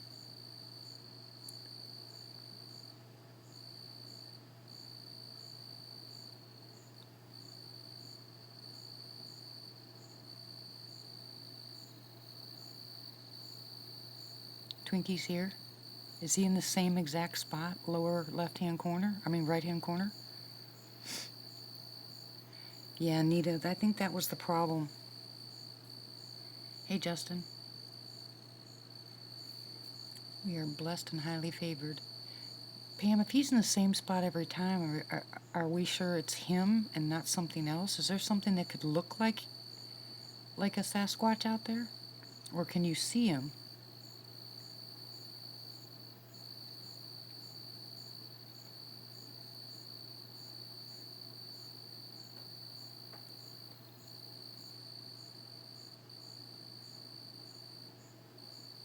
Twinkie's here. Is he in the same exact spot, lower left-hand corner? I mean, right-hand corner? Yeah, Nita, I think that was the problem. Hey, Justin. We are blessed and highly favored. Pam, if he's in the same spot every time, are we sure it's him and not something else? Is there something that could look like a Sasquatch out there? Or can you see him?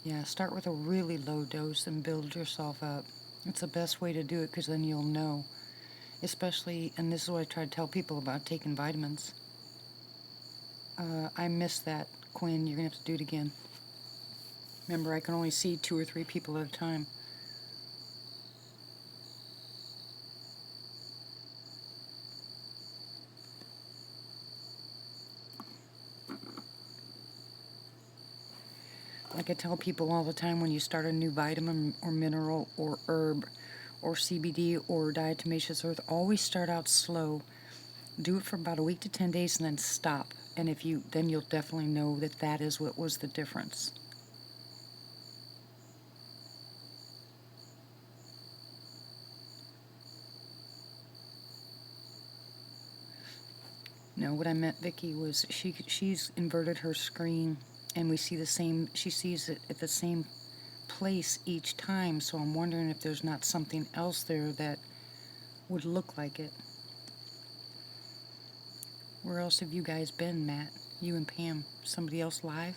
Yeah, start with a really low dose and build yourself up. It's the best way to do it because then you'll know. Especially, and this is what I try to tell people about taking vitamins. I missed that, Quinn. You're going to have to do it again. Remember, I can only see 2 or 3 people at a time. Like I tell people all the time, when you start a new vitamin or mineral or herb or CBD or diatomaceous earth, always start out slow. Do it for about a week to 10 days and then stop. And then you'll definitely know that that is what was the difference. No, what I meant, Vicky, was she's inverted her screen, and we see the same. She sees it at the same place each time. So I'm wondering if there's not something else there that would look like it. Where else have you guys been, Matt? You and Pam? Somebody else live?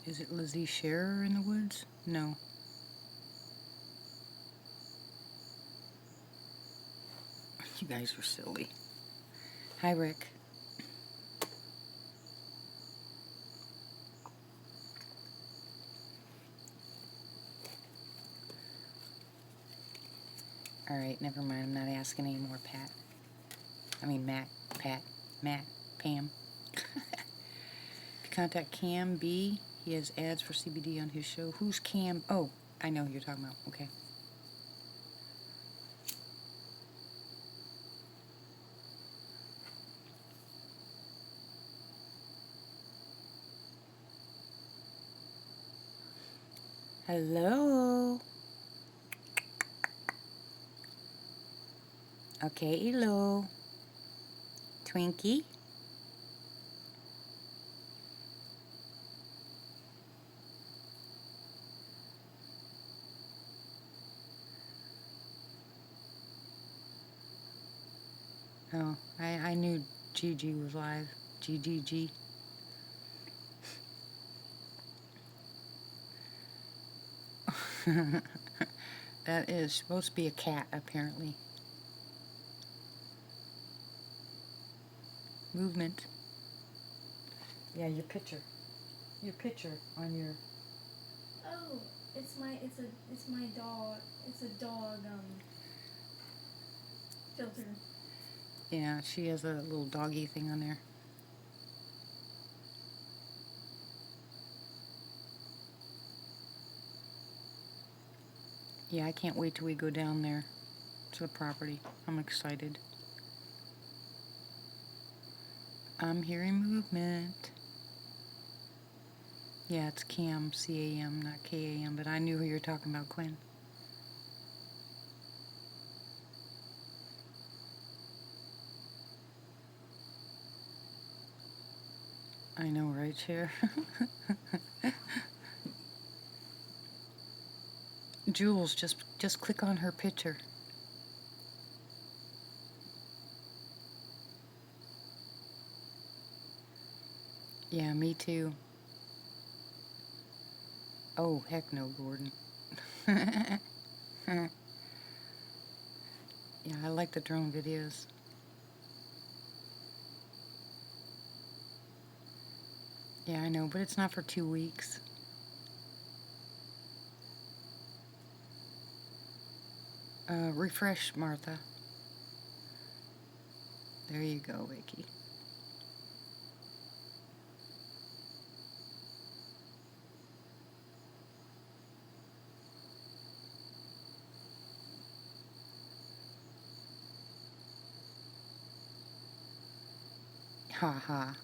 Is it Lizzie Scherer in the woods? No. You guys are silly. Hi, Rick. All right, never mind. I'm not asking anymore, Pat. I mean, Matt, Pat, Matt, Pam. If you contact Cam B, he has ads for CBD on his show. Who's Cam? Oh, I know who you're talking about. Okay. Hello. Okay, hello. Twinkie. Oh, I knew Gigi was live. GGG. That is supposed to be a cat, apparently. Movement. Yeah, your picture. Your picture on your... Oh, it's my dog. It's a dog filter. Yeah, she has a little doggy thing on there. Yeah, I can't wait till we go down there to the property. I'm excited. I'm hearing movement. Yeah, it's Cam, C-A-M, not K-A-M, but I knew who you were talking about, Quinn. I know, right, Cher? Jules, just click on her picture. Yeah, me too. Oh, heck no, Gordon. Yeah, I like the drone videos. Yeah, I know, but it's not for 2 weeks. Refresh, Martha. There you go, Vicky. Ha ha.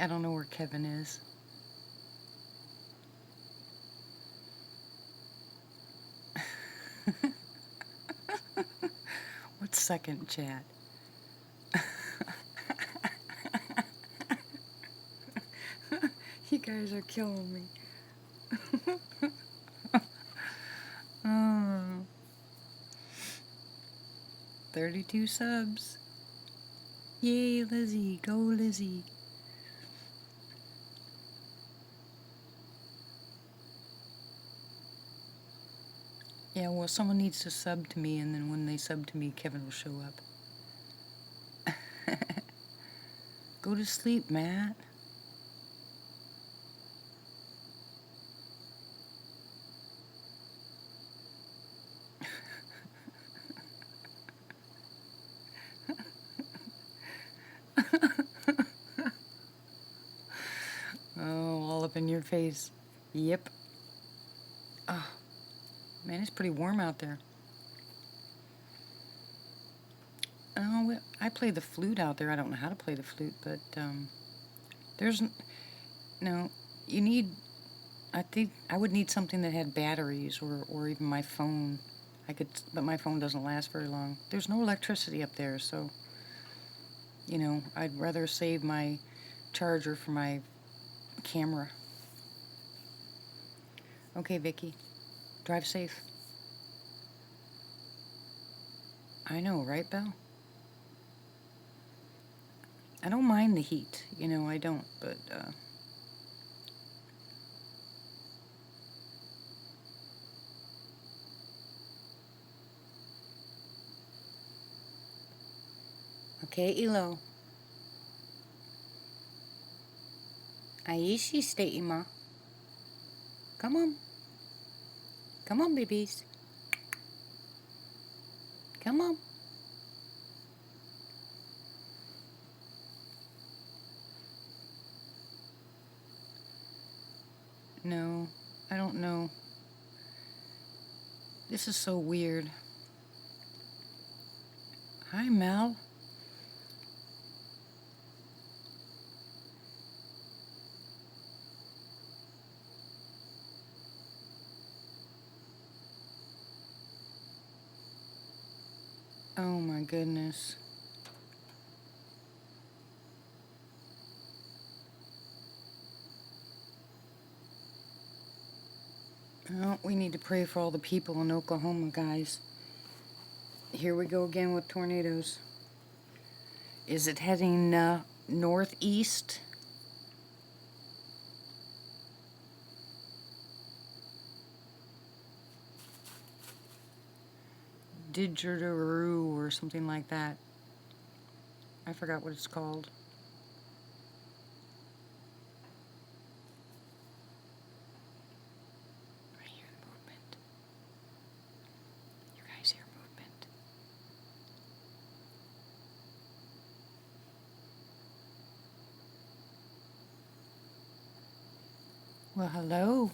I don't know where Kevin is. What's second chat? You guys are killing me. Oh, 32 subs. Yay, Lizzie. Go, Lizzie. Yeah, well, someone needs to sub to me, and then when they sub to me, Kevin will show up. Go to sleep, Matt. Oh, all up in your face. Yep. Oh, man, it's pretty warm out there. Oh, well, I play the flute out there. I don't know how to play the flute, but there's no. You need. I think I would need something that had batteries, or even my phone. I could, but my phone doesn't last very long. There's no electricity up there, so I'd rather save my charger for my camera. Okay, Vicky, drive safe. I know, right, Belle? I don't mind the heat, I don't, but okay, Elo. Aishi state ma. Come on. Come on, babies. Come on. No, I don't know. This is so weird. Hi, Mel. Oh my goodness. Oh, we need to pray for all the people in Oklahoma, guys. Here we go again with tornadoes. Is it heading northeast? Didgeridoo or something like that. I forgot what it's called. I hear movement. You guys hear movement? Well, hello.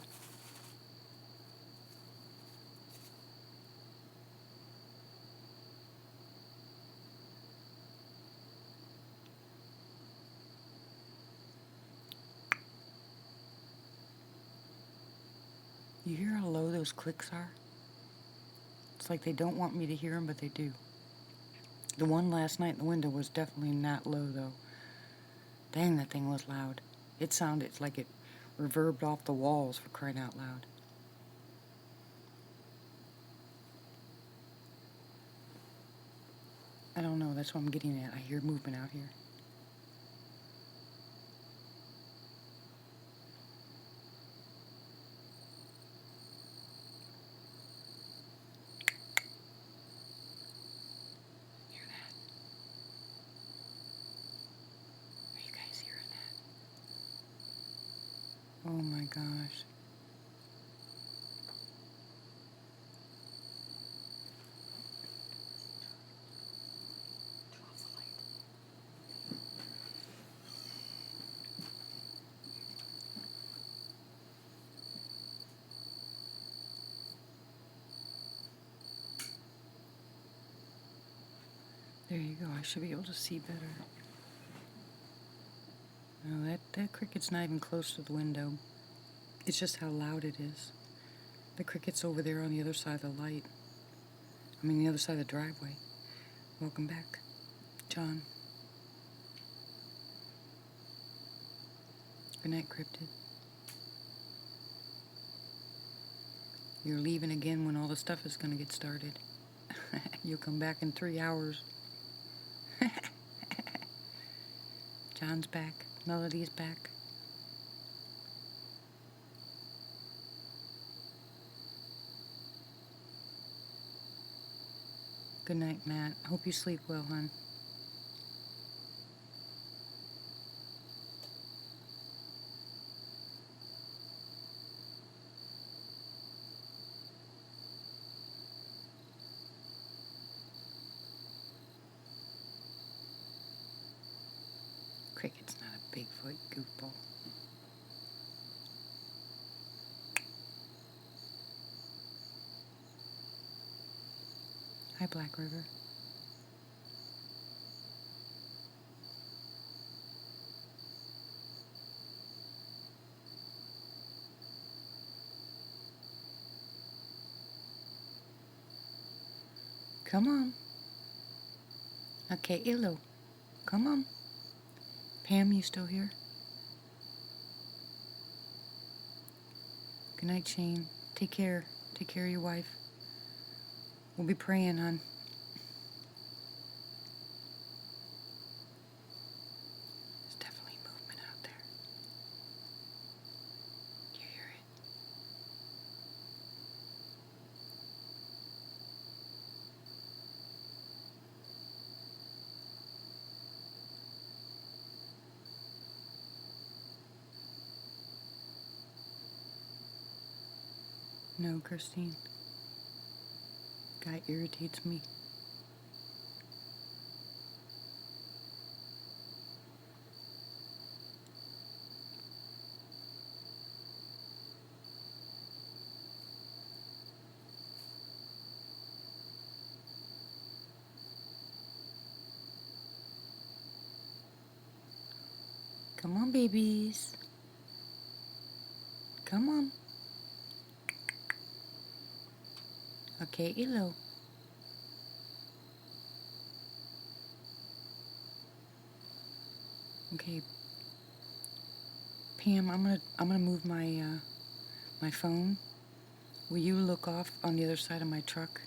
You hear how low those clicks are? It's like they don't want me to hear them, but they do. The one last night in the window was definitely not low, though. Dang, that thing was loud. It sounded like it reverbed off the walls, for crying out loud. I don't know, that's what I'm getting at. I hear movement out here. Hear that? Are you guys hearing that? Oh my gosh. There you go. I should be able to see better. No, that cricket's not even close to the window. It's just how loud it is. The cricket's over there on the other side of the light. I mean, the other side of the driveway. Welcome back, John. Good night, Cryptid. You're leaving again when all the stuff is going to get started. You'll come back in 3 hours. John's back. Melody's back. Good night, Matt. Hope you sleep well, hon. Cricket's not a Bigfoot goofball. Hi, Black River. Come on. Okay, Illo. Come on. Pam, you still here? Good night, Shane. Take care. Take care of your wife. We'll be praying, hon. There's definitely movement out there. Do you hear it? No, Christine. Guy irritates me. Come on, babies. Come on. Okay, Illo. Okay. Pam, I'm gonna move my my phone. Will you look off on the other side of my truck?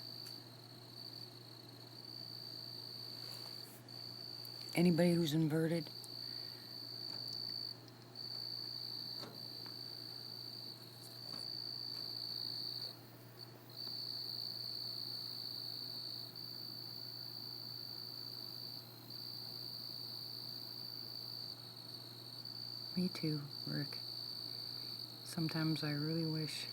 Anybody who's inverted? Me too, Rick. Sometimes I really wish.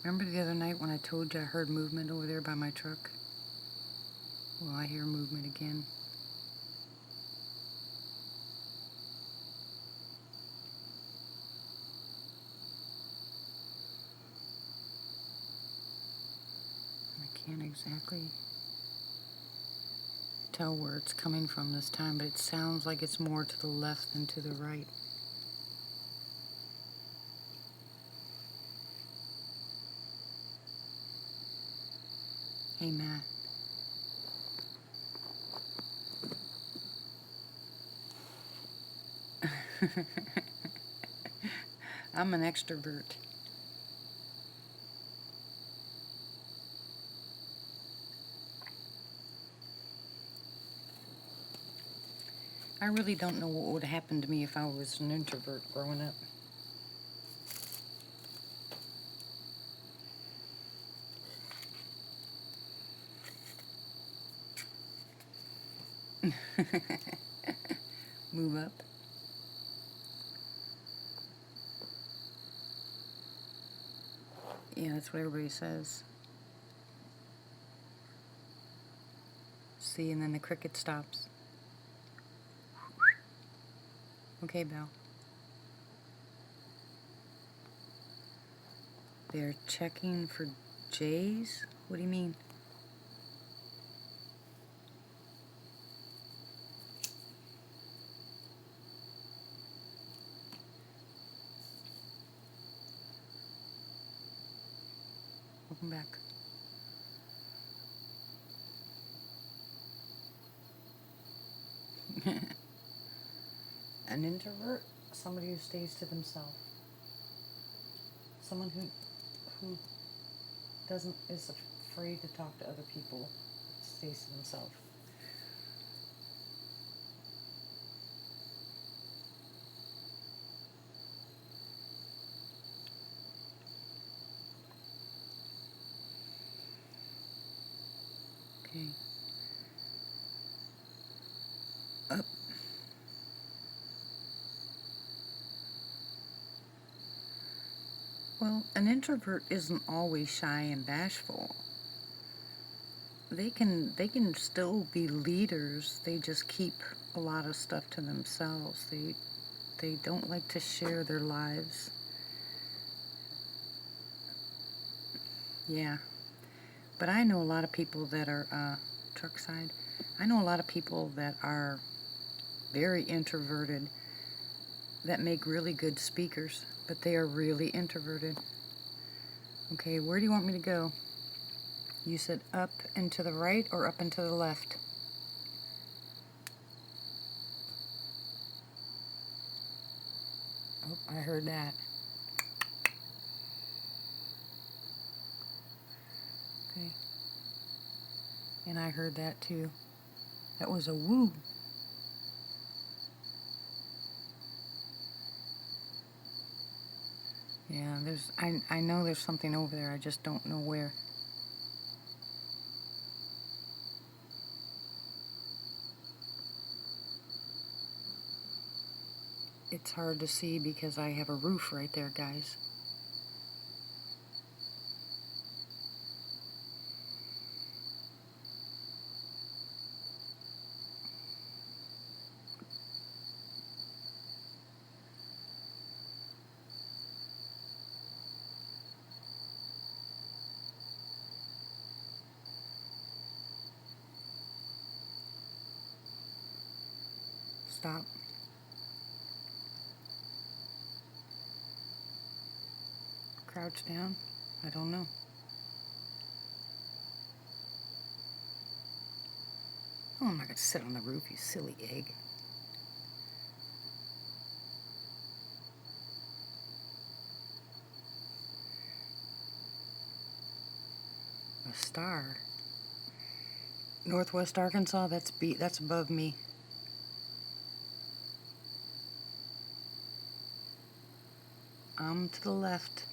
Remember the other night when I told you I heard movement over there by my truck? Well, I hear movement again. I can't exactly tell where it's coming from this time, but it sounds like it's more to the left than to the right. Hey, Matt. I'm an extrovert. I really don't know what would happen to me if I was an introvert growing up. Move up. Yeah, that's what everybody says. See, and then the cricket stops. Okay, Belle. They're checking for Jays? What do you mean? Welcome back. An introvert, somebody who stays to themselves. Someone who doesn't is afraid to talk to other people, stays to themselves. Okay. Up. Well, an introvert isn't always shy and bashful. They can still be leaders. They just keep a lot of stuff to themselves. They don't like to share their lives. Yeah. But I know a lot of people that are truck side. I know a lot of people that are very introverted that make really good speakers, but they are really introverted. Okay, where do you want me to go? You said up and to the right or up and to the left? Oh, I heard that. Okay. And I heard that too. That was a woo. Yeah, I know there's something over there. I just don't know where. It's hard to see because I have a roof right there, guys. Stop. Crouch down. I don't know. Oh, I'm not gonna sit on the roof, you silly egg. A star. Northwest Arkansas, that's above me. I'm to the left.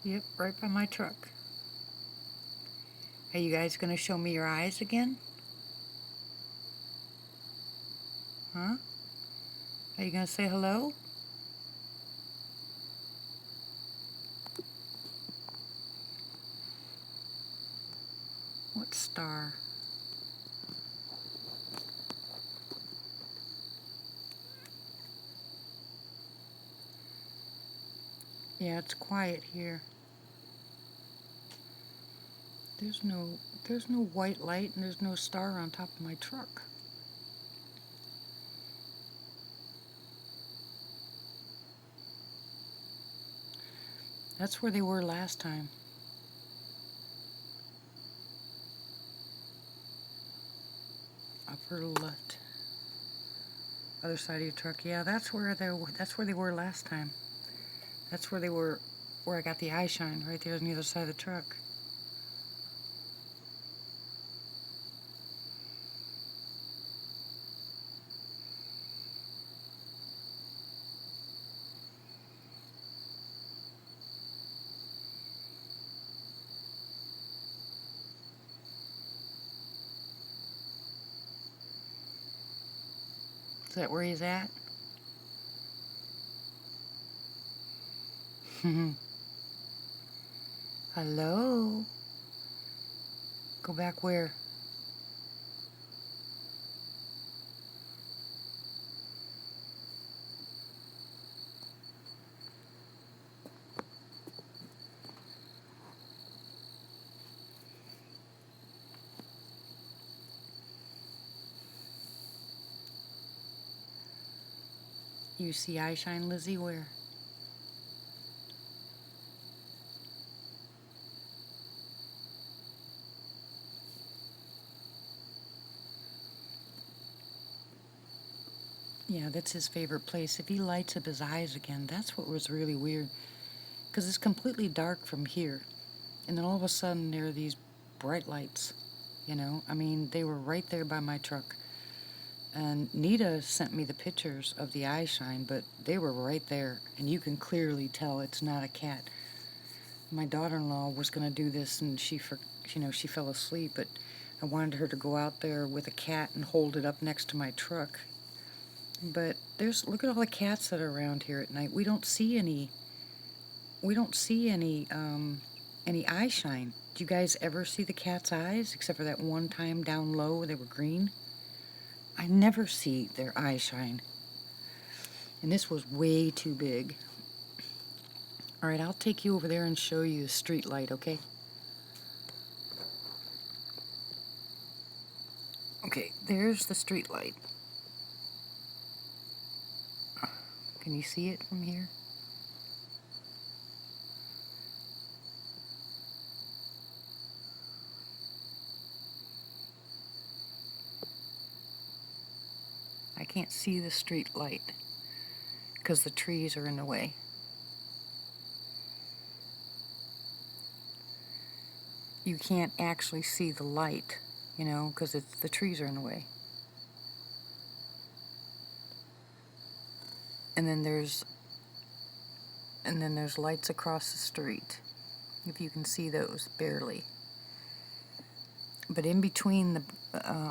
Yep, right by my truck. Are you guys gonna show me your eyes again? Huh? Are you gonna say hello? What star? Yeah, it's quiet here. There's no white light and there's no star on top of my truck. That's where they were last time. Upper left. Other side of your truck. Yeah, that's where they were last time. That's where they were, where I got the eye shine, right there on the other side of the truck. Is that where he's at? Hello? Go back where? You see eye shine, Lizzie? Where? Yeah, that's his favorite place. If he lights up his eyes again, that's what was really weird. Because it's completely dark from here. And then all of a sudden, there are these bright lights. You know? I mean, they were right there by my truck. And Nita sent me the pictures of the eye shine, but they were right there. And you can clearly tell it's not a cat. My daughter-in-law was going to do this, and she fell asleep. But I wanted her to go out there with a cat and hold it up next to my truck. But look at all the cats that are around here at night. We don't see any eye shine. Do you guys ever see the cat's eyes, except for that one time down low they were green? I never see their eye shine. And this was way too big. All right, I'll take you over there and show you the street light, okay? Okay, there's the street light. Can you see it from here? I can't see the street light because the trees are in the way. You can't actually see the light, you know, because the trees are in the way. And then there's lights across the street, if you can see those, barely. But in between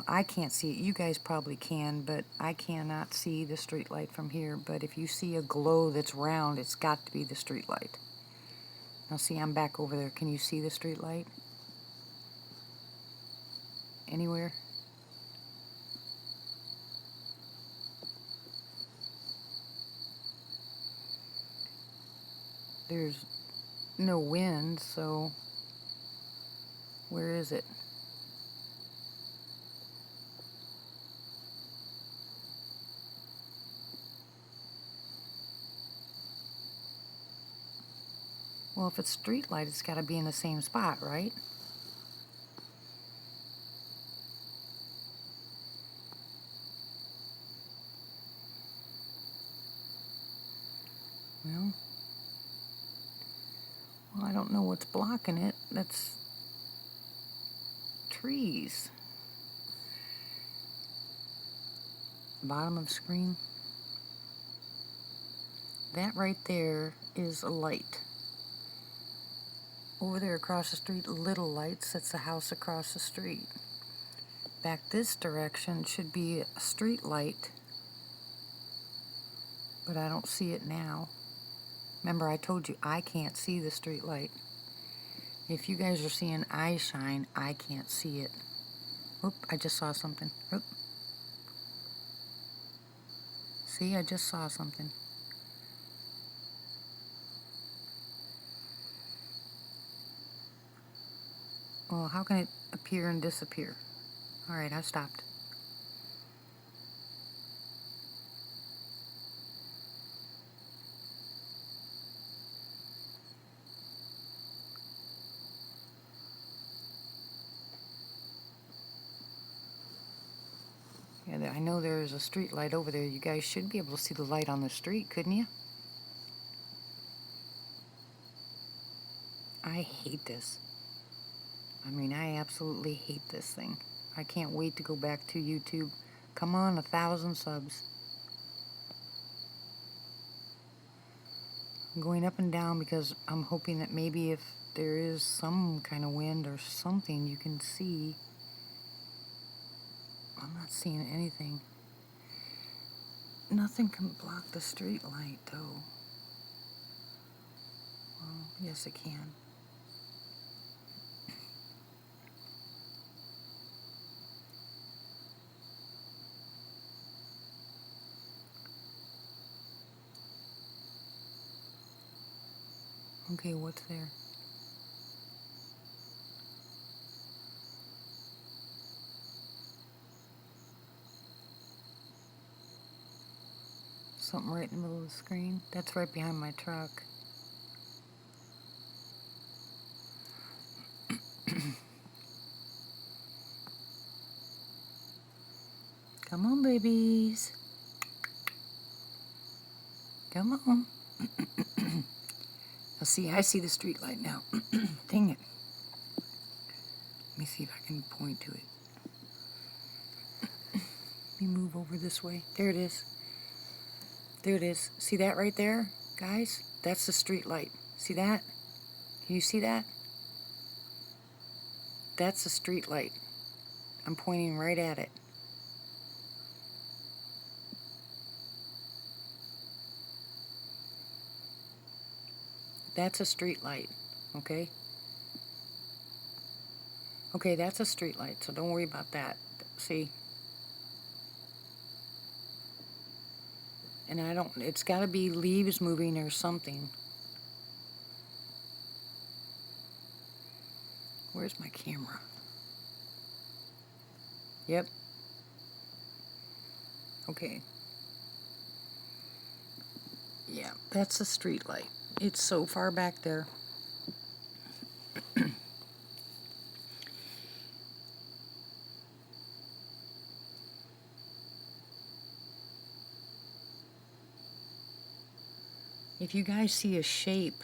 I can't see it. You guys probably can, but I cannot see the street light from here. But if you see a glow that's round, it's got to be the street light. Now see, I'm back over there. Can you see the street light? Anywhere? There's no wind, so where is it? Well, if it's street light, it's got to be in the same spot, right? Well, I don't know what's blocking it. That's trees. Bottom of the screen. That right there is a light. Over there across the street, little lights. That's the house across the street. Back this direction should be a street light, but I don't see it now. Remember, I told you I can't see the street light. If you guys are seeing eye shine, I can't see it. Oop, I just saw something. Oop. See, I just saw something. Well, how can it appear and disappear? Alright, I stopped. Yeah, I know there's a street light over there. You guys should be able to see the light on the street, couldn't you? I hate this. I mean, I absolutely hate this thing. I can't wait to go back to YouTube. Come on, 1,000 subs. I'm going up and down because I'm hoping that maybe if there is some kind of wind or something you can see. I'm not seeing anything. Nothing can block the street light, though. Well, yes, it can. Okay, what's there? Something right in the middle of the screen. That's right behind my truck. Come on, babies. Come on. Now see, I see the street light now. Dang it. Let me see if I can point to it. Let me move over this way. There it is. There it is. See that right there, guys? That's the street light. See that? Can you see that? That's the street light. I'm pointing right at it. That's a street light, okay? Okay, that's a street light, so don't worry about that. See? And I don't, it's gotta be leaves moving or something. Where's my camera? Yep. Okay. Yeah, that's a street light. It's so far back there. If you guys see a shape,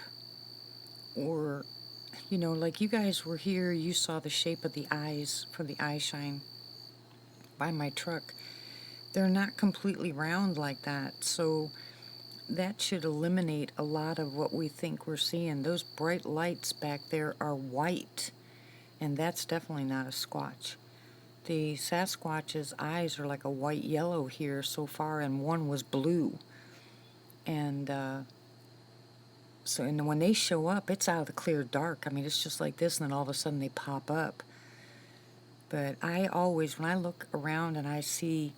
or, you know, like you guys were here, you saw the shape of the eyes for the eye shine by my truck. They're not completely round like that, so that should eliminate a lot of what we think we're seeing. Those bright lights back there are white, and that's definitely not a Squatch. The Sasquatch's eyes are like a white yellow here so far, and one was blue. And so, and when they show up, it's out of the clear dark. I mean, it's just like this, and then all of a sudden they pop up. But I always, when I look around and I see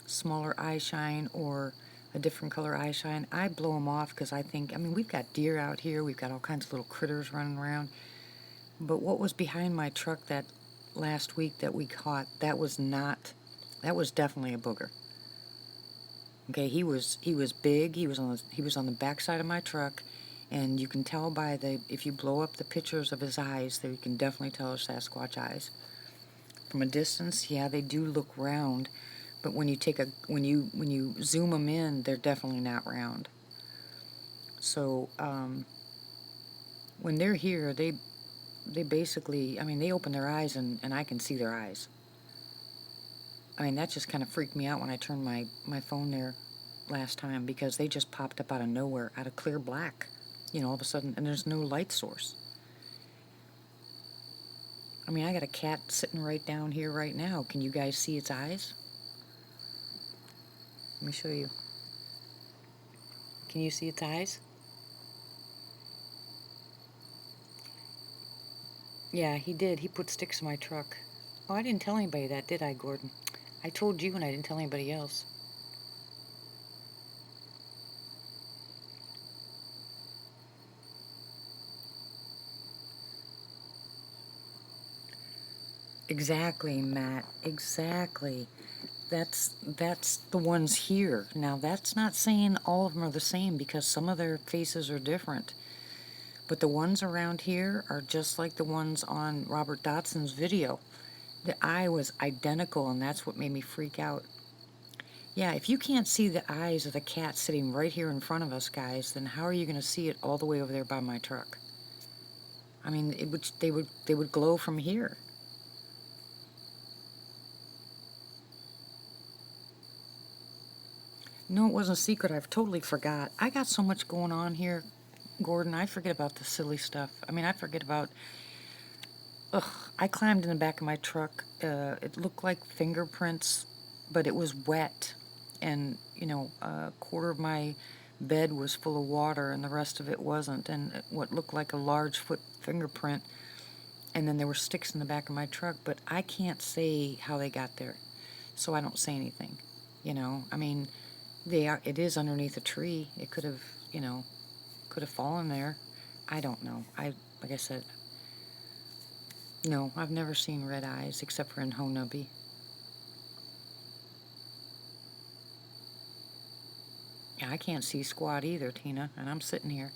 smaller eye shine or a different color eye shine, I blow them off because I think, I mean, we've got deer out here, we've got all kinds of little critters running around. But what was behind my truck that last week that we caught, that was definitely a booger. Okay, he was big. He was on the back side of my truck, and you can tell by if you blow up the pictures of his eyes, there you can definitely tell they're Sasquatch eyes. From a distance, yeah, they do look round, but when you zoom them in, they're definitely not round. So when they're here, they basically, I mean, they open their eyes and I can see their eyes. I mean, that just kind of freaked me out when I turned my phone there last time, because they just popped up out of nowhere, out of clear black, you know, all of a sudden, and there's no light source. I mean, I got a cat sitting right down here right now. Can you guys see its eyes? Let me show you. Can you see its eyes? Yeah, he did. He put sticks in my truck. Oh, I didn't tell anybody that, did I, Gordon? I told you and I didn't tell anybody else. Exactly, Matt. Exactly. That's the ones here. Now, that's not saying all of them are the same, because some of their faces are different. But the ones around here are just like the ones on Robert Dotson's video. The eye was identical, and that's what made me freak out. Yeah, if you can't see the eyes of the cat sitting right here in front of us, guys, then how are you going to see it all the way over there by my truck? I mean, they would glow from here. No, it wasn't a secret. I've totally forgot. I got so much going on here, Gordon. I forget about the silly stuff. I mean, I forget about... Ugh, I climbed in the back of my truck. It looked like fingerprints, but it was wet. And, you know, a quarter of my bed was full of water and the rest of it wasn't. And what looked like a large foot fingerprint. And then there were sticks in the back of my truck. But I can't say how they got there, so I don't say anything. You know, I mean... It is underneath a tree. It could have, you know, could have fallen there. I don't know. Like I said, no, I've never seen red eyes except for in Honabi. Yeah, I can't see squat either, Tina, and I'm sitting here.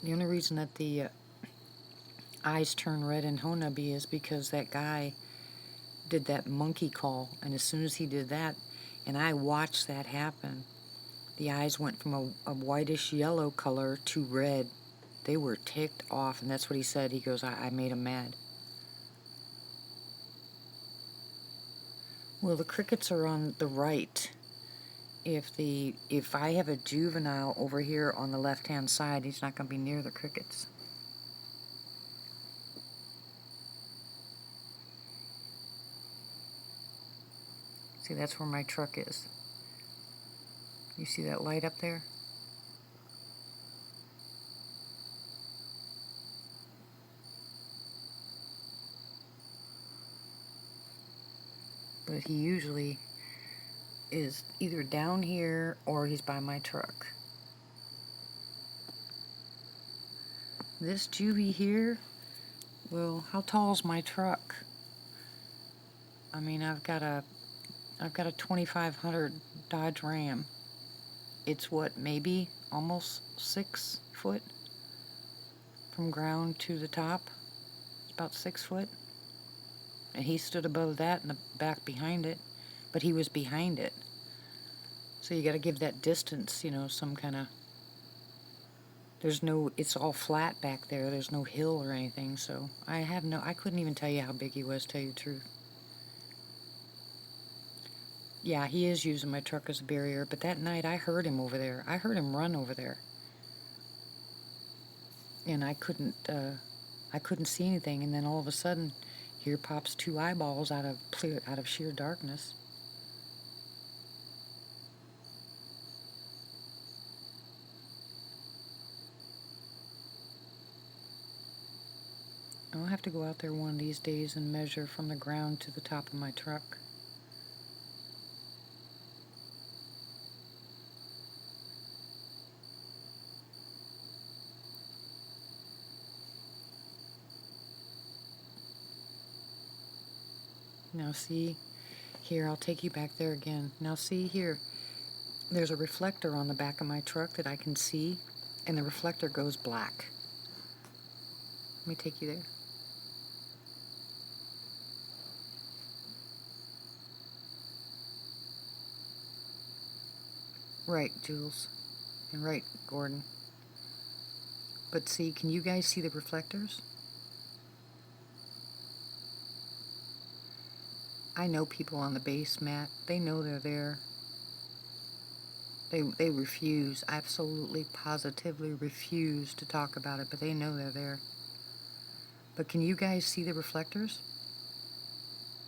The only reason that the eyes turn red in Honabi is because that guy did that monkey call, and as soon as he did that, and I watched that happen, the eyes went from a whitish yellow color to red. They were ticked off, and that's what he said. He goes, I made him mad. Well, the crickets are on the right. If I have a juvenile over here on the left-hand side, he's not going to be near the crickets. See, that's where my truck is. You see that light up there? But he usually is either down here or he's by my truck. This juvie here, well, how tall is my truck? I mean, I've got a 2500 Dodge Ram. It's what, maybe almost 6 foot from ground to the top. It's about 6 foot. And he stood above that and the back behind it, but he was behind it. So you got to give that distance, you know, some kind of. There's no, it's all flat back there. There's no hill or anything, so I couldn't even tell you how big he was, tell you the truth. Yeah, he is using my truck as a barrier, but that night I heard him over there. I heard him run over there. And I couldn't see anything, and then all of a sudden, here pops 2 eyeballs out of sheer darkness. I'll have to go out there one of these days and measure from the ground to the top of my truck. Now see, here, I'll take you back there again. Now see here, there's a reflector on the back of my truck that I can see, and the reflector goes black. Let me take you there. Right, Jules. And right, Gordon. But see, can you guys see the reflectors? I know people on the base, Matt. They know they're there. They refuse, absolutely, positively refuse to talk about it, but they know they're there. But can you guys see the reflectors?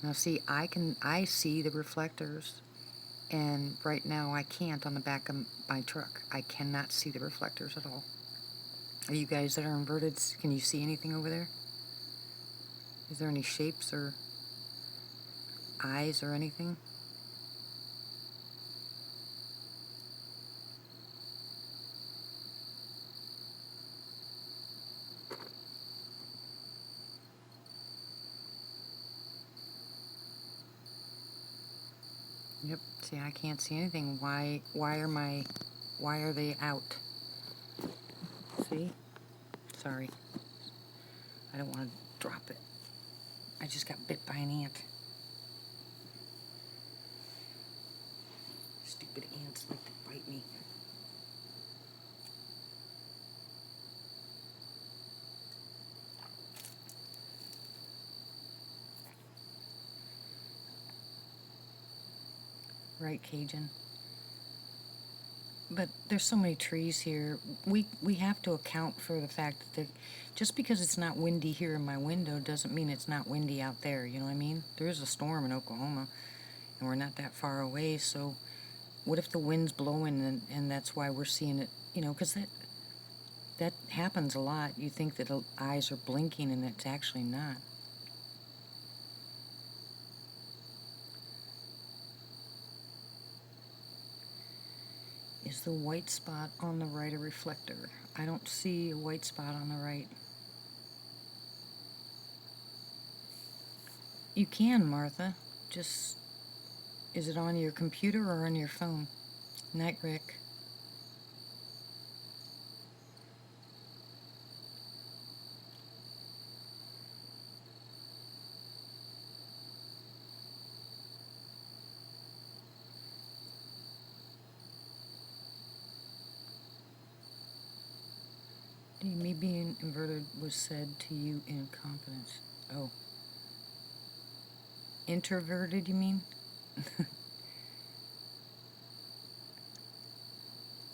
Now see, I see the reflectors, and right now I can't on the back of my truck. I cannot see the reflectors at all. Are you guys that are inverted, can you see anything over there? Is there any shapes or eyes or anything? Yep, see, I can't see anything. Why are they out? See? Sorry. I don't want to drop it. I just got bit by an ant. Stupid ants like to bite me. Right, Cajun. But there's so many trees here. We have to account for the fact that just because it's not windy here in my window doesn't mean it's not windy out there. You know what I mean? There is a storm in Oklahoma, and we're not that far away. So, what if the wind's blowing and that's why we're seeing it? You know, because that happens a lot. You think that eyes are blinking, and it's actually not. Is the white spot on the right a reflector? I don't see a white spot on the right. You can, Martha. Just, is it on your computer or on your phone? Night, Rick. Me being inverted was said to you in confidence. Oh. Introverted, you mean?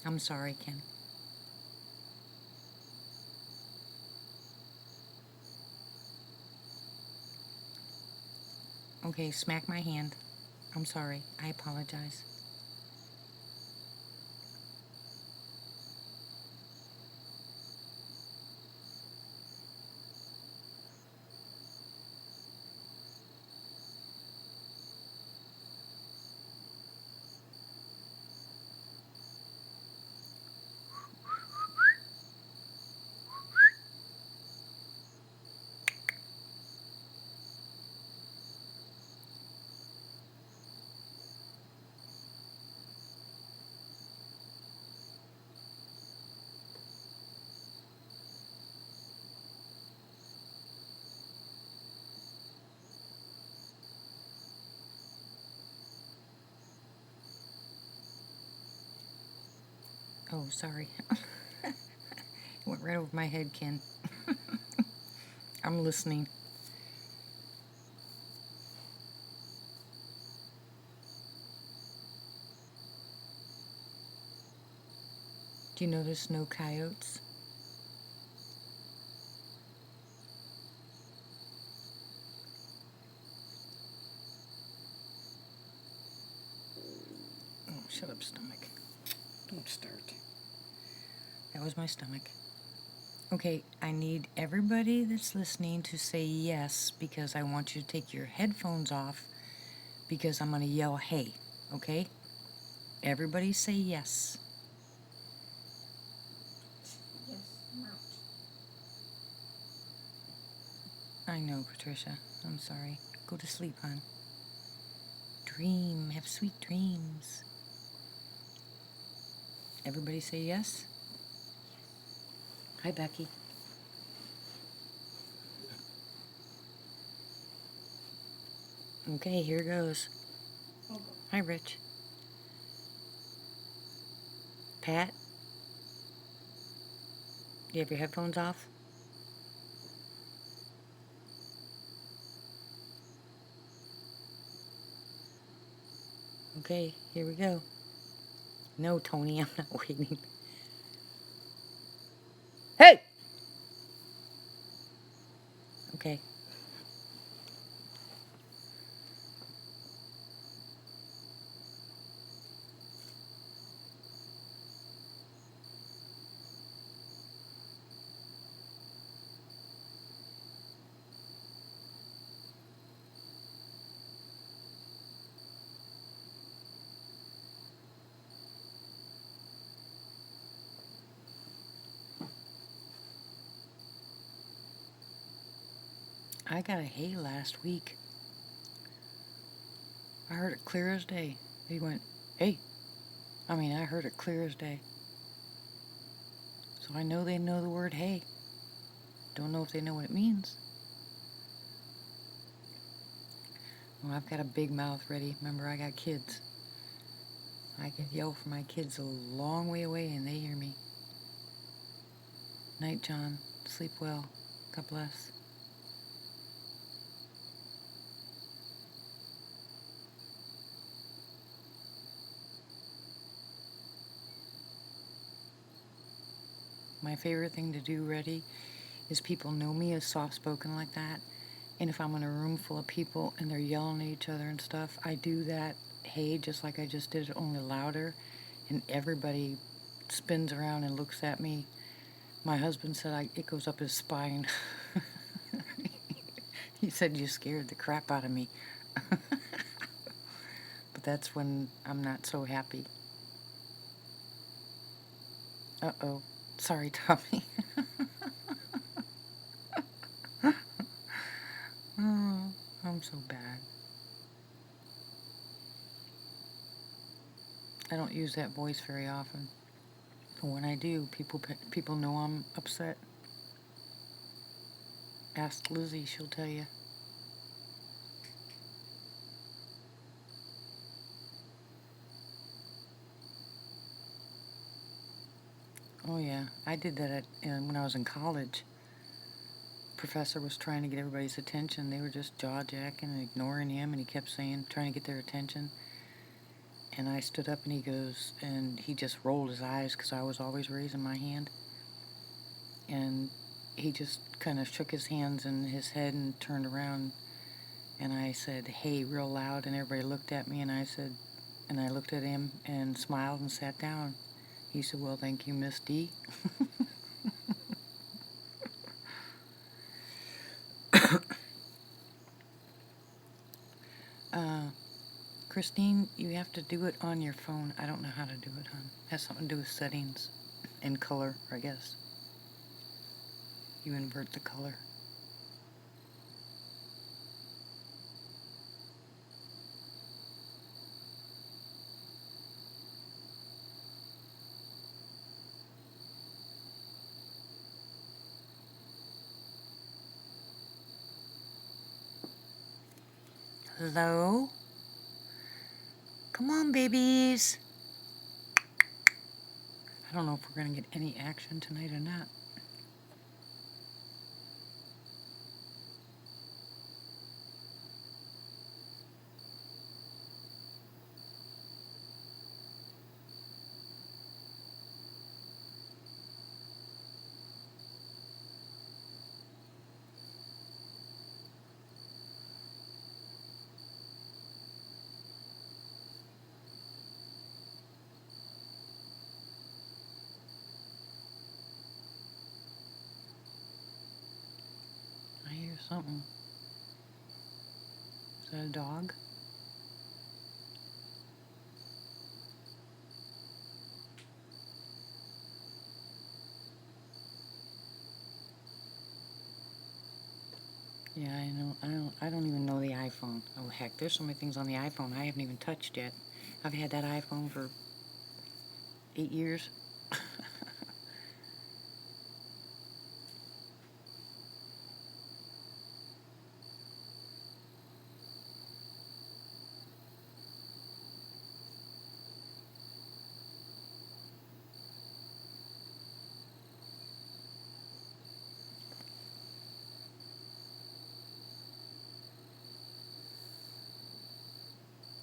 I'm sorry, Ken. Okay, smack my hand. I'm sorry. I apologize. Oh, sorry. It went right over my head, Ken. I'm listening. Do you notice no coyotes? Oh, shut up, stomach. Don't start. That was my stomach. Okay, I need everybody that's listening to say yes because I want you to take your headphones off because I'm going to yell hey, okay? Everybody say yes. Yes, I'm out. I know, Patricia. I'm sorry. Go to sleep, hon. Dream. Have sweet dreams. Everybody say yes? Hi, Becky. Okay, here goes. Oh, Hi, Rich. Pat, do you have your headphones off? Okay, here we go. No, Tony, I'm not waiting. Hey! Okay. I got a hey last week. I heard it clear as day. He went, hey. I mean, I heard it clear as day. So I know they know the word hey. Don't know if they know what it means. Well, I've got a big mouth ready. Remember, I got kids. I can yell for my kids a long way away and they hear me. Night, John. Sleep well. God bless. My favorite thing to do, Reddy, is people know me as soft-spoken like that. And if I'm in a room full of people and they're yelling at each other and stuff, I do that hey just like I just did it, only louder. And everybody spins around and looks at me. My husband said it goes up his spine. He said you scared the crap out of me. But that's when I'm not so happy. Uh-oh. Sorry, Tommy. Oh, I'm so bad. I don't use that voice very often. But when I do, people know I'm upset. Ask Lizzie, she'll tell you. Oh yeah, I did that when I was in college. Professor was trying to get everybody's attention. They were just jaw-jacking and ignoring him, and he kept saying, trying to get their attention. And I stood up and he goes, and he just rolled his eyes because I was always raising my hand. And he just kind of shook his hands and his head and turned around. And I said, hey, real loud. And everybody looked at me and I said, and I looked at him and smiled and sat down. He said, well, thank you, Miss D. Christine, you have to do it on your phone. I don't know how to do it, hon. It has something to do with settings and color, I guess. You invert the color. Hello? Come on, babies. I don't know if we're going to get any action tonight or not. I hear something. Is that a dog? Yeah, I know. I don't even know the iPhone. Oh heck, there's so many things on the iPhone I haven't even touched yet. I've had that iPhone for 8 years.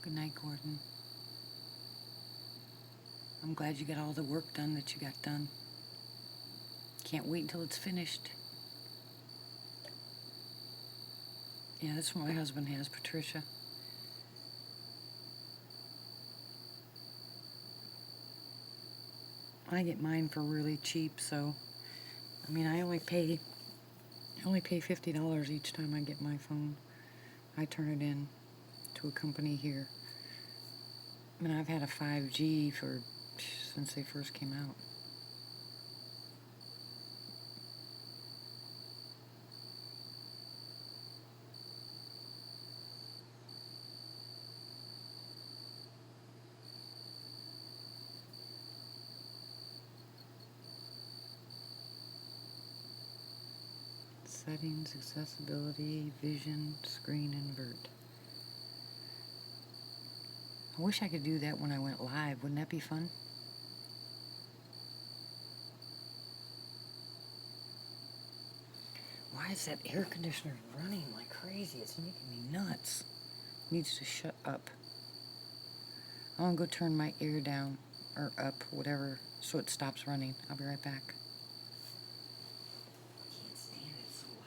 Good night, Gordon. I'm glad you got all the work done that you got done. Can't wait until it's finished. Yeah, that's what my husband has, Patricia. I get mine for really cheap, so I mean, I only pay $50 each time I get my phone. I turn it in to a company here. I mean, I've had a 5G since they first came out. Settings, accessibility, vision, screen invert. I wish I could do that when I went live. Wouldn't that be fun? Why is that air conditioner running like crazy? It's making me nuts. Needs to shut up. I'm gonna go turn my air down or up, whatever, so it stops running. I'll be right back. I can't stand it, it's so loud.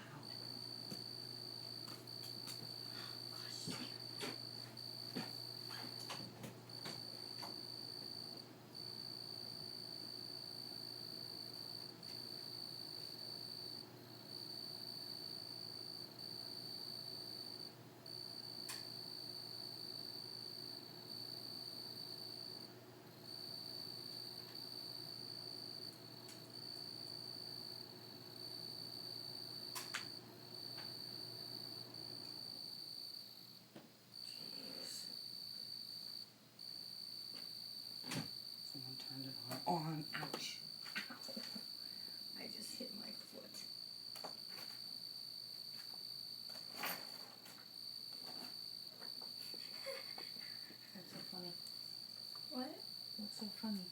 on. Ouch. Ow. I just hit my foot. That's so funny. What? What's so funny?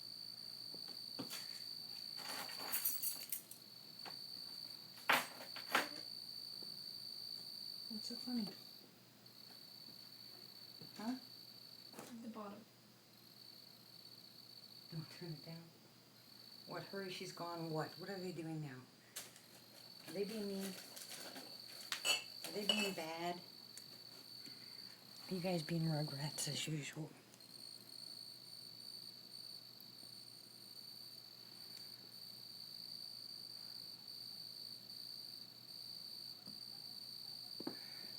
What's so funny? Huh? The bottom. Don't turn it down. What, hurry, she's gone, what? What are they doing now? Are they being mean? Are they being bad? You guys being rugrats as usual.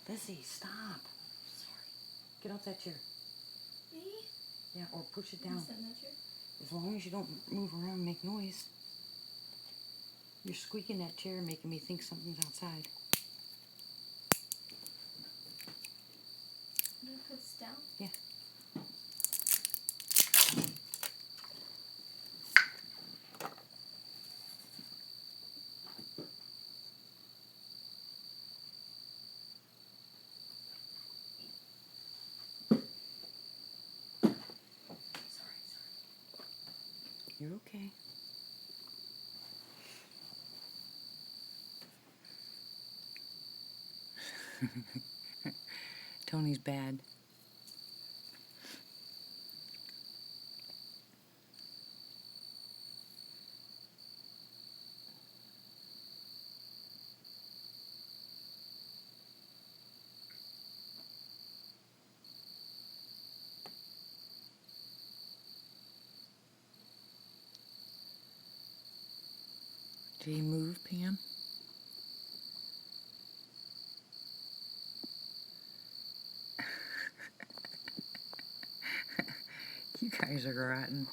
Lizzie, stop. Sorry. Get off that chair. Me? Yeah, or push it I'm down. sitting in that chair. As long as you don't move around and make noise. You're squeaking that chair, making me think something's outside. Do I put this down? Yeah. Sorry. You're okay. Tony's bad. Did he move, Pam? You guys are rotten.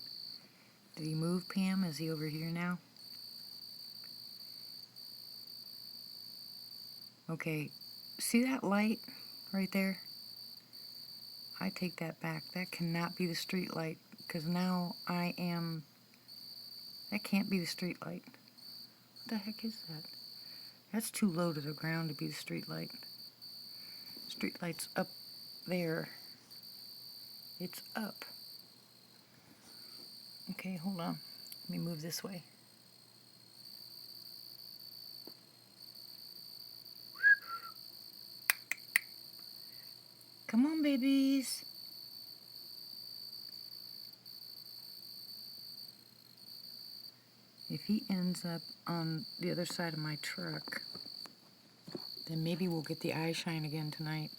Did he move, Pam? Is he over here now? Okay, see that light right there? I take that back. That cannot be the street light, because now that can't be the street light. What the heck is that? That's too low to the ground to be the street light. Street light's up there. It's up. Okay, hold on. Let me move this way. Come on, babies. If he ends up on the other side of my truck, then maybe we'll get the eye shine again tonight.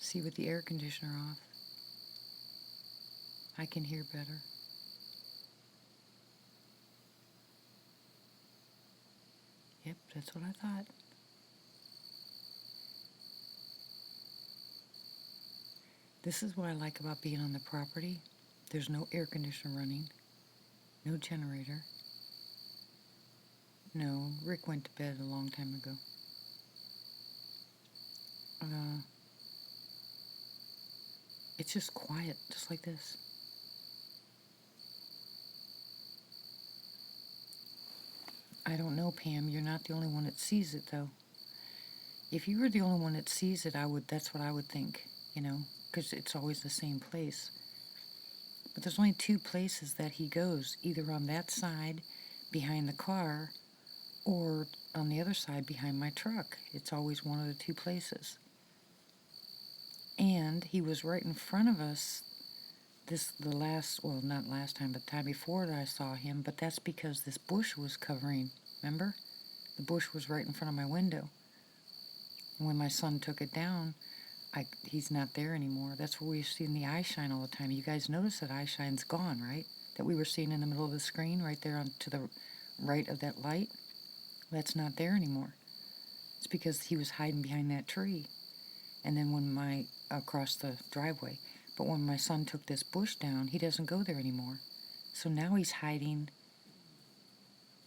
See, with the air conditioner off, I can hear better. Yep, that's what I thought. This is what I like about being on the property. There's no air conditioner running, no generator. No, Rick went to bed a long time ago. It's just quiet, just like this. I don't know, Pam. You're not the only one that sees it, though. If you were the only one that sees it, that's what I would think, because it's always the same place. But there's only two places that he goes, either on that side behind the car or on the other side behind my truck. It's always one of the two places. And he was right in front of us not last time, but the time before that I saw him, but that's because this bush was covering, remember? The bush was right in front of my window. And when my son took it down, he's not there anymore. That's where we've seen the eye shine all the time. You guys notice that eye shine's gone, right? That we were seeing in the middle of the screen, right there to the right of that light. That's not there anymore. It's because he was hiding behind that tree. And then across the driveway. But when my son took this bush down, he doesn't go there anymore. So now he's hiding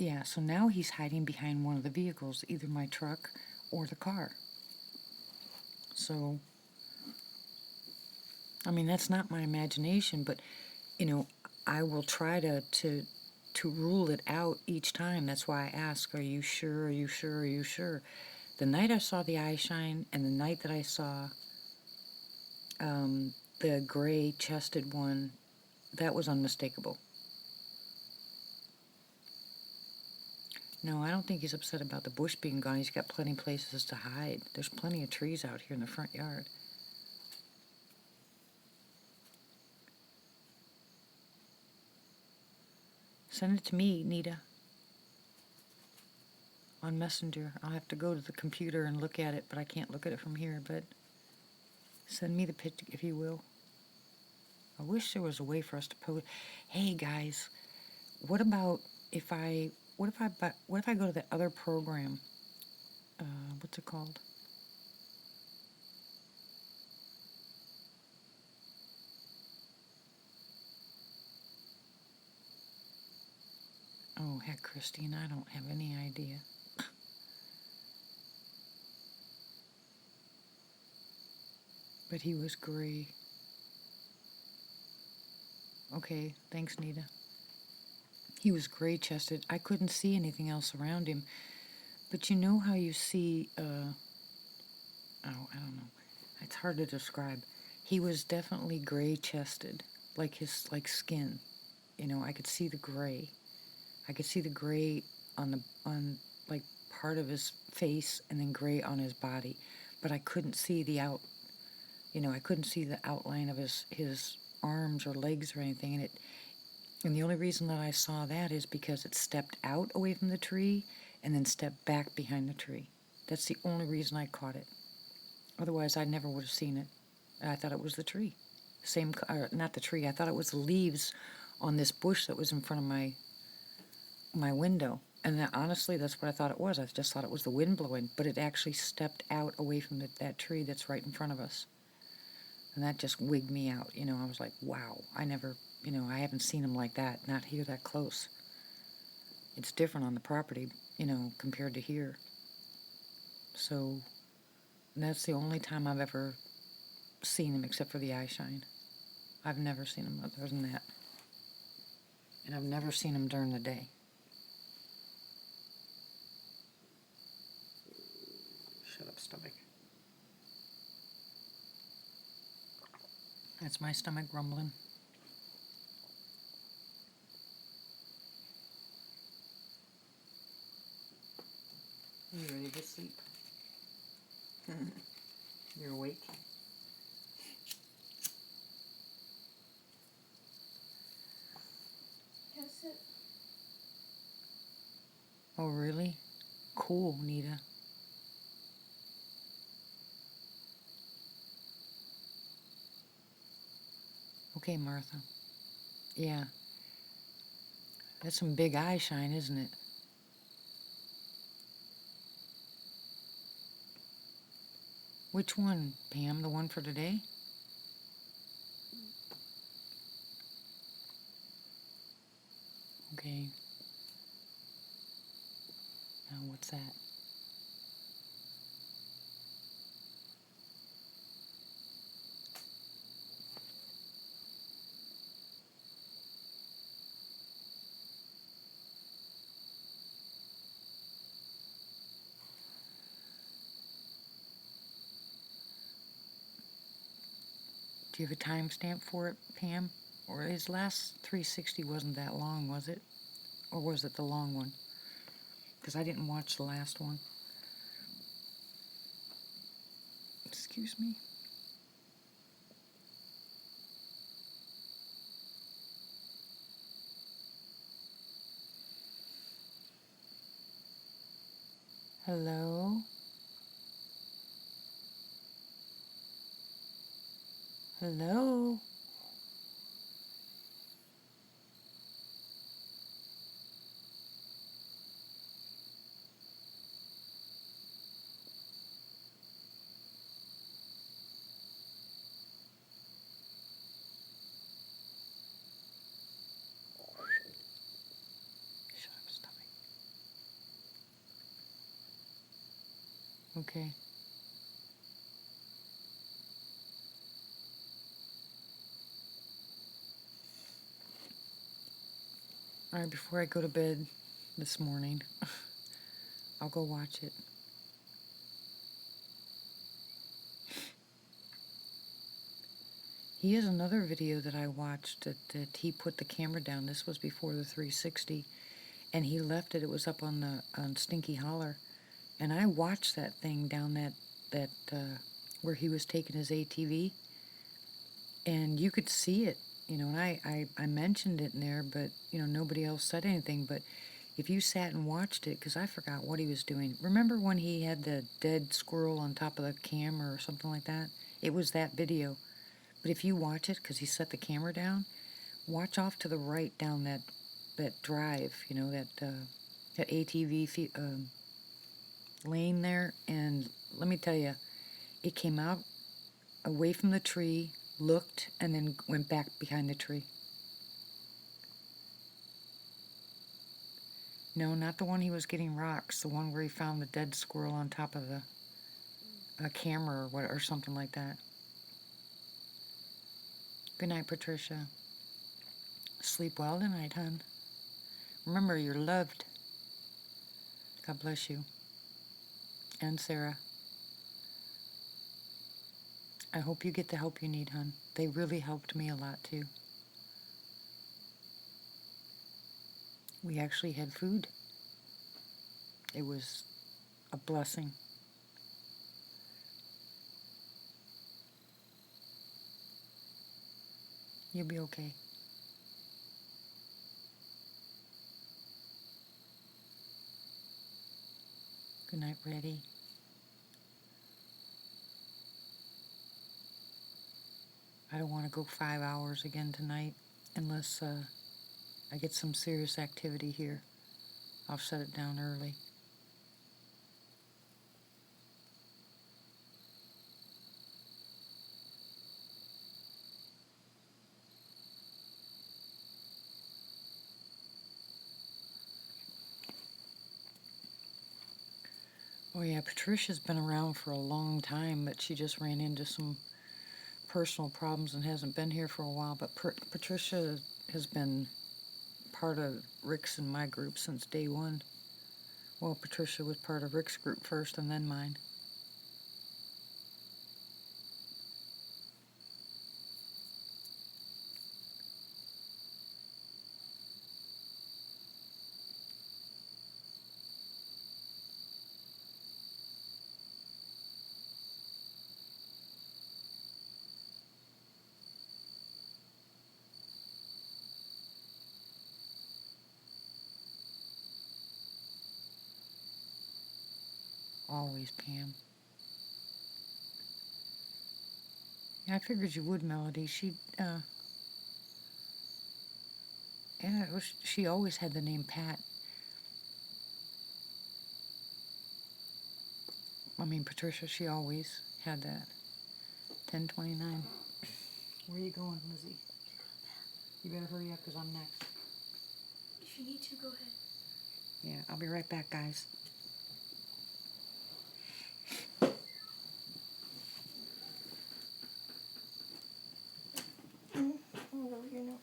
Yeah, so now he's hiding behind one of the vehicles, either my truck or the car. So, I mean, that's not my imagination, but, you know, I will try to rule it out each time. That's why I ask, are you sure? Are you sure? Are you sure? The night I saw the eye shine and the night that I saw the gray chested one, that was unmistakable. No, I don't think he's upset about the bush being gone. He's got plenty of places to hide. There's plenty of trees out here in the front yard. Send it to me, Nita, on Messenger. I'll have to go to the computer and look at it, but I can't look at it from here. But send me the picture, if you will. I wish there was a way for us to post. Hey guys, what about if I what if I go to that other program? What's it called? Oh heck, Christine, I don't have any idea. But he was gray. Okay, thanks, Nita. He was gray chested. I couldn't see anything else around him. But you know how you see, oh, I don't know. It's hard to describe. He was definitely gray chested, like his, like skin. You know, I could see the gray. I could see the gray on like part of his face and then gray on his body. But I couldn't see I couldn't see the outline of his arms or legs or anything. And the only reason that I saw that is because it stepped out away from the tree and then stepped back behind the tree. That's the only reason I caught it. Otherwise, I never would have seen it. I thought it was the tree. Not the tree. I thought it was the leaves on this bush that was in front of my window. And honestly, that's what I thought it was. I just thought it was the wind blowing, but it actually stepped out away from that tree that's right in front of us. And that just wigged me out. I was like, wow, I haven't seen him like that, not here that close. It's different on the property, compared to here. So that's the only time I've ever seen him except for the eye shine. I've never seen him other than that. And I've never seen him during the day. Shut up, stomach. That's my stomach rumbling. Are you ready to sleep? You're awake? Yes, it. Oh, really? Cool, Nita. Okay, Martha. Yeah. That's some big eye shine, isn't it? Which one, Pam? The one for today? Okay. Now, what's that? Do you have a timestamp for it, Pam? Or his last 360 wasn't that long, was it? Or was it the long one? Because I didn't watch the last one. Excuse me. Hello? Hello? Shut up, stomach. Okay. All right, before I go to bed this morning, I'll go watch it. He has another video that I watched that he put the camera down. This was before the 360, and he left it. It was up on Stinky Holler, and I watched that thing down that where he was taking his ATV, and you could see it, and I mentioned it in there, but nobody else said anything. But if you sat and watched it, because I forgot what he was doing. Remember when he had the dead squirrel on top of the camera or something like that? It was that video. But if you watch it, because he set the camera down, watch off to the right down that drive, that ATV lane there, and let me tell you, it came out away from the tree, looked, and then went back behind the tree. No, not the one he was getting rocks, the one where he found the dead squirrel on top of the a camera or something like that. Good night, Patricia. Sleep well tonight, hon. Remember, you're loved. God bless you. And Sarah. I hope you get the help you need, hon. They really helped me a lot, too. We actually had food. It was a blessing. You'll be okay. Good night, Reddy. I don't want to go 5 hours again tonight unless I get some serious activity here. I'll shut it down early. Oh yeah, Patricia's been around for a long time, but she just ran into some personal problems and hasn't been here for a while. But Patricia has been part of Rick's and my group since day one. Well, Patricia was part of Rick's group first and then mine. Always, Pam. Yeah, I figured you would, Melody. She always had the name Pat. I mean, Patricia, she always had that. 10:29. Where are you going, Lizzie? You better hurry up because I'm next. If you need to, go ahead. Yeah, I'll be right back, guys. I'm gonna go over here now.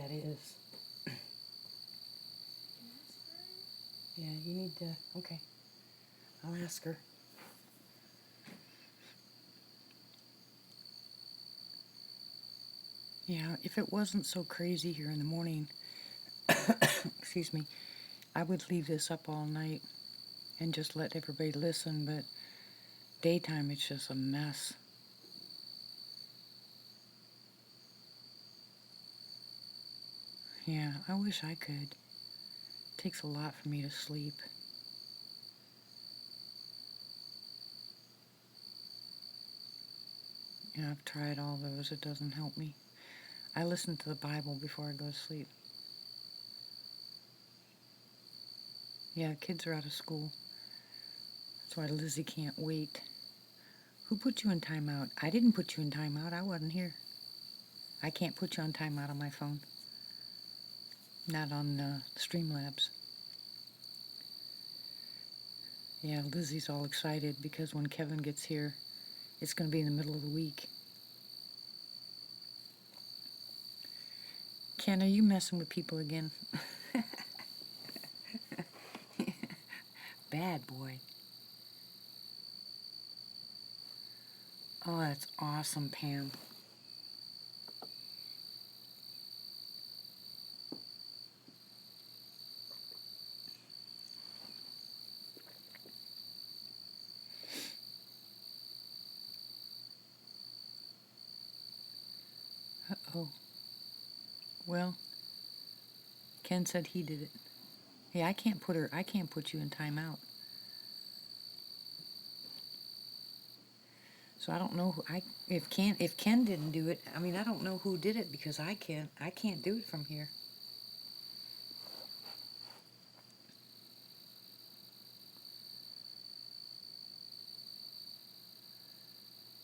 that is. Can I ask her? Yeah, you need to. Okay. I'll ask her. Yeah, if it wasn't so crazy here in the morning, excuse me, I would leave this up all night and just let everybody listen, but daytime it's just a mess. Yeah, I wish I could. Takes a lot for me to sleep. Yeah, I've tried all those. It doesn't help me. I listen to the Bible before I go to sleep. Yeah, kids are out of school. That's why Lizzie can't wait. Who put you in timeout? I didn't put you in timeout. I wasn't here. I can't put you on timeout on my phone. Not on Streamlabs. Yeah, Lizzie's all excited because when Kevin gets here, it's going to be in the middle of the week. Ken, are you messing with people again? Bad boy. Oh, that's awesome, Pam. Uh-oh. Well, Ken said he did it. Yeah, I can't put you in timeout. So I don't know if Ken didn't do it. I mean, I don't know who did it because I can't do it from here.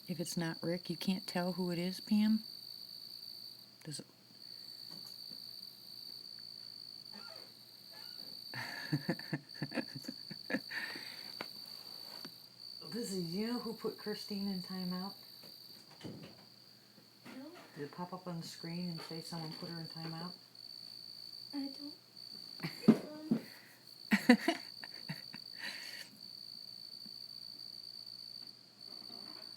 If it's not Rick, you can't tell who it is, Pam? Does it? Lizzie, do you know who put Christine in timeout? No, Did it pop up on the screen and say someone put her in timeout? I don't.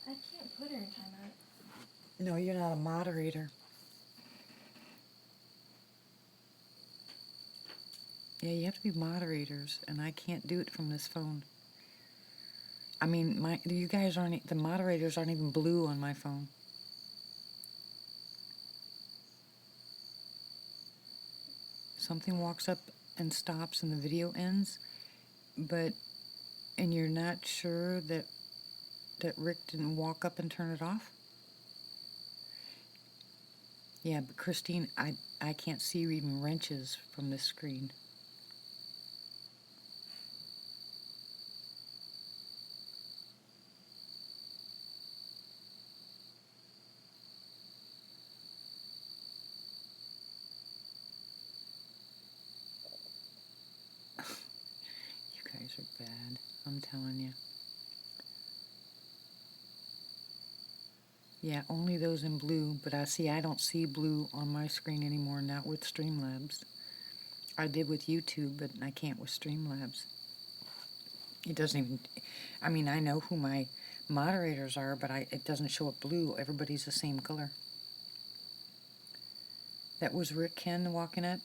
I can't put her in timeout. No, you're not a moderator. Yeah, you have to be moderators, and I can't do it from this phone. I mean, the moderators aren't even blue on my phone. Something walks up and stops and the video ends, and you're not sure that Rick didn't walk up and turn it off? Yeah, but Christine, I can't see even wrenches from this screen. You guys are bad, I'm telling you. Yeah, only those in blue, but I don't see blue on my screen anymore, not with Streamlabs. I did with YouTube, but I can't with Streamlabs. It doesn't even, I mean, I know who my moderators are, but it doesn't show up blue. Everybody's the same color. That was Rick Ken walking up.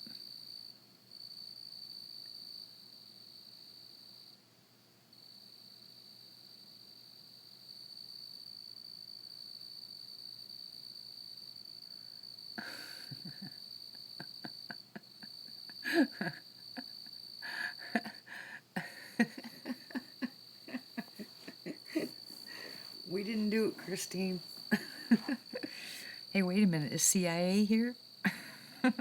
We didn't do it, Christine. Hey, wait a minute. Is CIA here?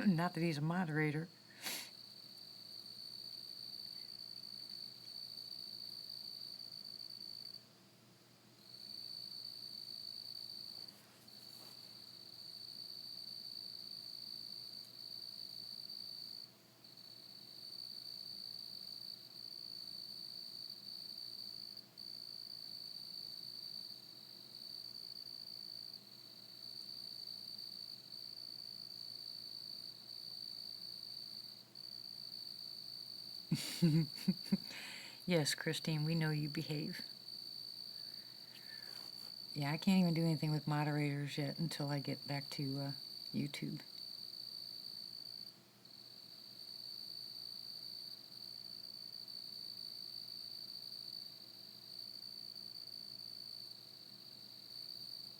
Not that he's a moderator. Yes, Christine, we know you behave. Yeah, I can't even do anything with moderators yet until I get back to YouTube.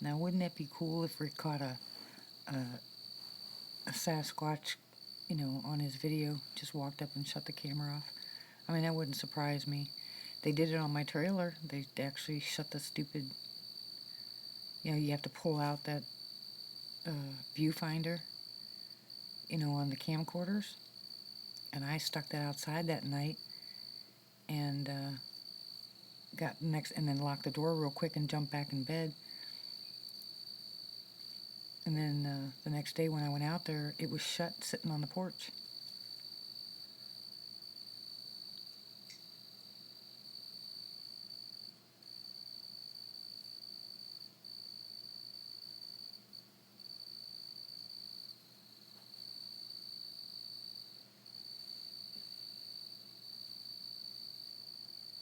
Now, wouldn't that be cool if we caught a Sasquatch, on his video, just walked up and shut the camera off? I mean, that wouldn't surprise me. They did it on my trailer. They actually shut the stupid, you have to pull out that viewfinder, on the camcorders. And I stuck that outside that night and and then locked the door real quick and jumped back in bed. And then the next day when I went out there, it was shut, sitting on the porch.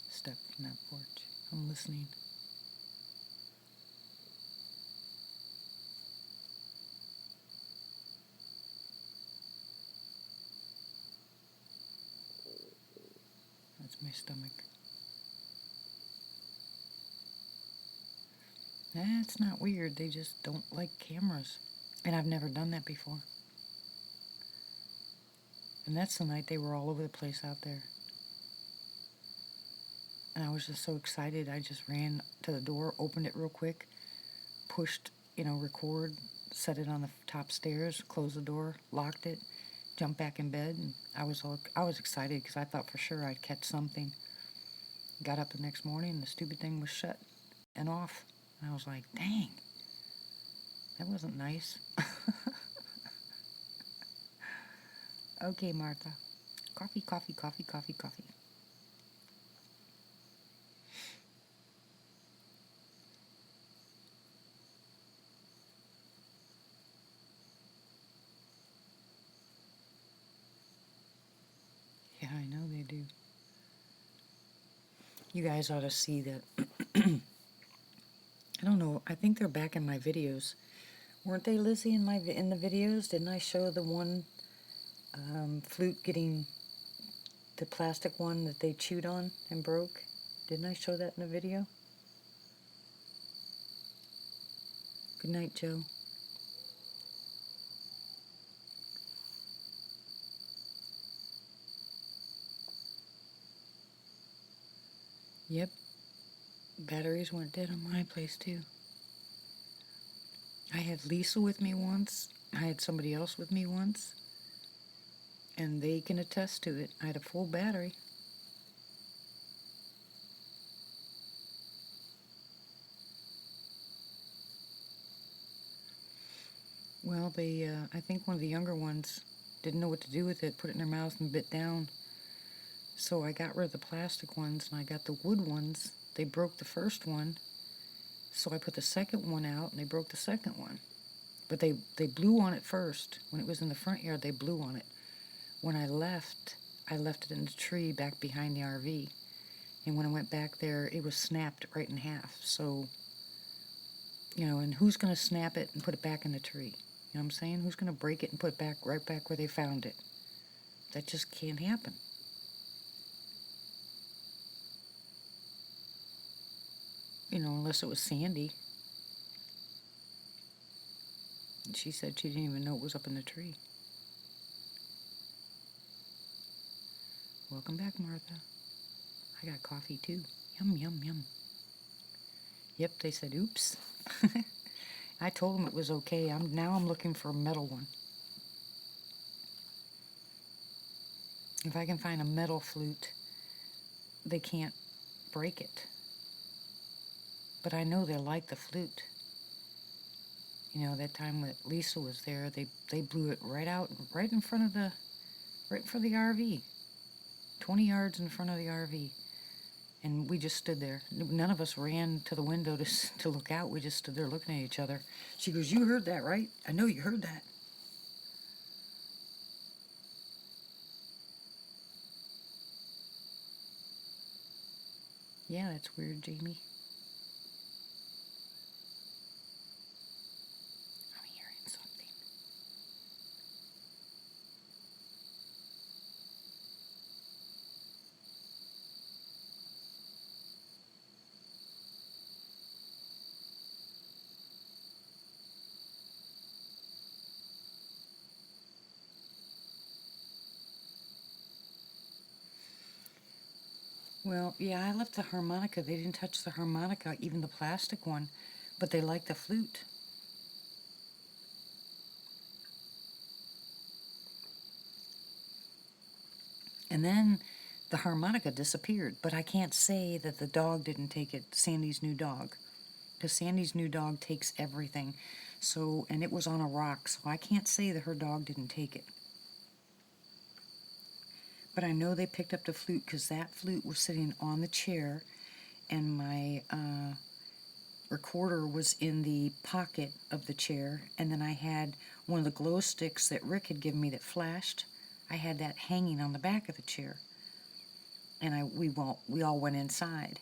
Step from that porch. I'm listening. That's my stomach. That's not weird. They just don't like cameras. And I've never done that before. And that's the night they were all over the place out there. And I was just so excited. I just ran to the door, opened it real quick, pushed, record, set it on the top stairs, closed the door, locked it, jumped back in bed, and I was excited because I thought for sure I'd catch something. Got up the next morning, and the stupid thing was shut and off. And I was like, dang, that wasn't nice. Okay, Martha. Coffee, coffee, coffee, coffee, coffee. Yeah, I know they do. You guys ought to see that. I don't know. I think they're back in my videos. Weren't they, Lizzie, in the videos? Didn't I show the one flute getting the plastic one that they chewed on and broke? Didn't I show that in the video? Good night, Joe. Yep. Batteries went dead on my place, too. I had Lisa with me once. I had somebody else with me once. And they can attest to it. I had a full battery. Well, I think one of the younger ones didn't know what to do with it, put it in their mouth and bit down. So I got rid of the plastic ones and I got the wood ones. They broke the first one. So I put the second one out and they broke the second one. But they blew on it first. When it was in the front yard, they blew on it. When I left it in the tree back behind the RV. And when I went back there, it was snapped right in half. So, and who's going to snap it and put it back in the tree? You know what I'm saying? Who's going to break it and put it right back where they found it? That just can't happen. Unless it was Sandy. And she said she didn't even know it was up in the tree. Welcome back, Martha. I got coffee too. Yum, yum, yum. Yep, they said, oops. I told them it was okay. Now I'm looking for a metal one. If I can find a metal flute, they can't break it. But I know they like the flute. That time that Lisa was there, they blew it right out, right in front of the RV. 20 yards in front of the RV. And we just stood there. None of us ran to the window to look out. We just stood there looking at each other. She goes, you heard that, right? I know you heard that. Yeah, that's weird, Jamie. I'm hearing something. Well, yeah, I left the harmonica. They didn't touch the harmonica, even the plastic one, but they liked the flute. And then the harmonica disappeared, but I can't say that the dog didn't take it, Sandy's new dog, because Sandy's new dog takes everything. So, and it was on a rock, so I can't say that her dog didn't take it. But I know they picked up the flute because that flute was sitting on the chair, and my recorder was in the pocket of the chair, and then I had one of the glow sticks that Rick had given me that flashed. I had that hanging on the back of the chair, and we all went inside.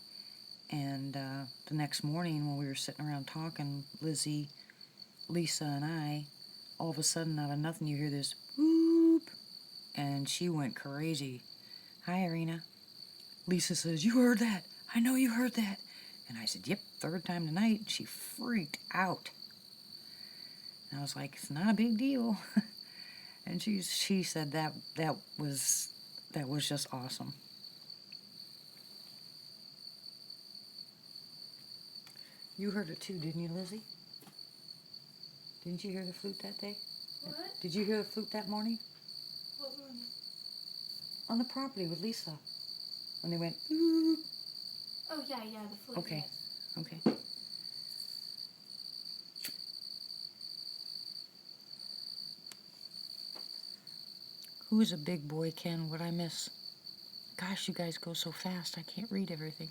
And the next morning, when we were sitting around talking, Lizzie, Lisa, and I, all of a sudden, out of nothing, you hear this whoop, and she went crazy. Hi, Irina. Lisa says, "You heard that? I know you heard that." And I said, "Yep, third time tonight." She freaked out. And I was like, "It's not a big deal." And she said that was just awesome. You heard it too, didn't you, Lizzie? Didn't you hear the flute that day? What? Did you hear the flute that morning? What morning? On the property with Lisa. When they went, ooh. Oh yeah, the flute. Okay. Yes. Okay. Who is a big boy, Ken? What'd I miss? Gosh, you guys go so fast, I can't read everything.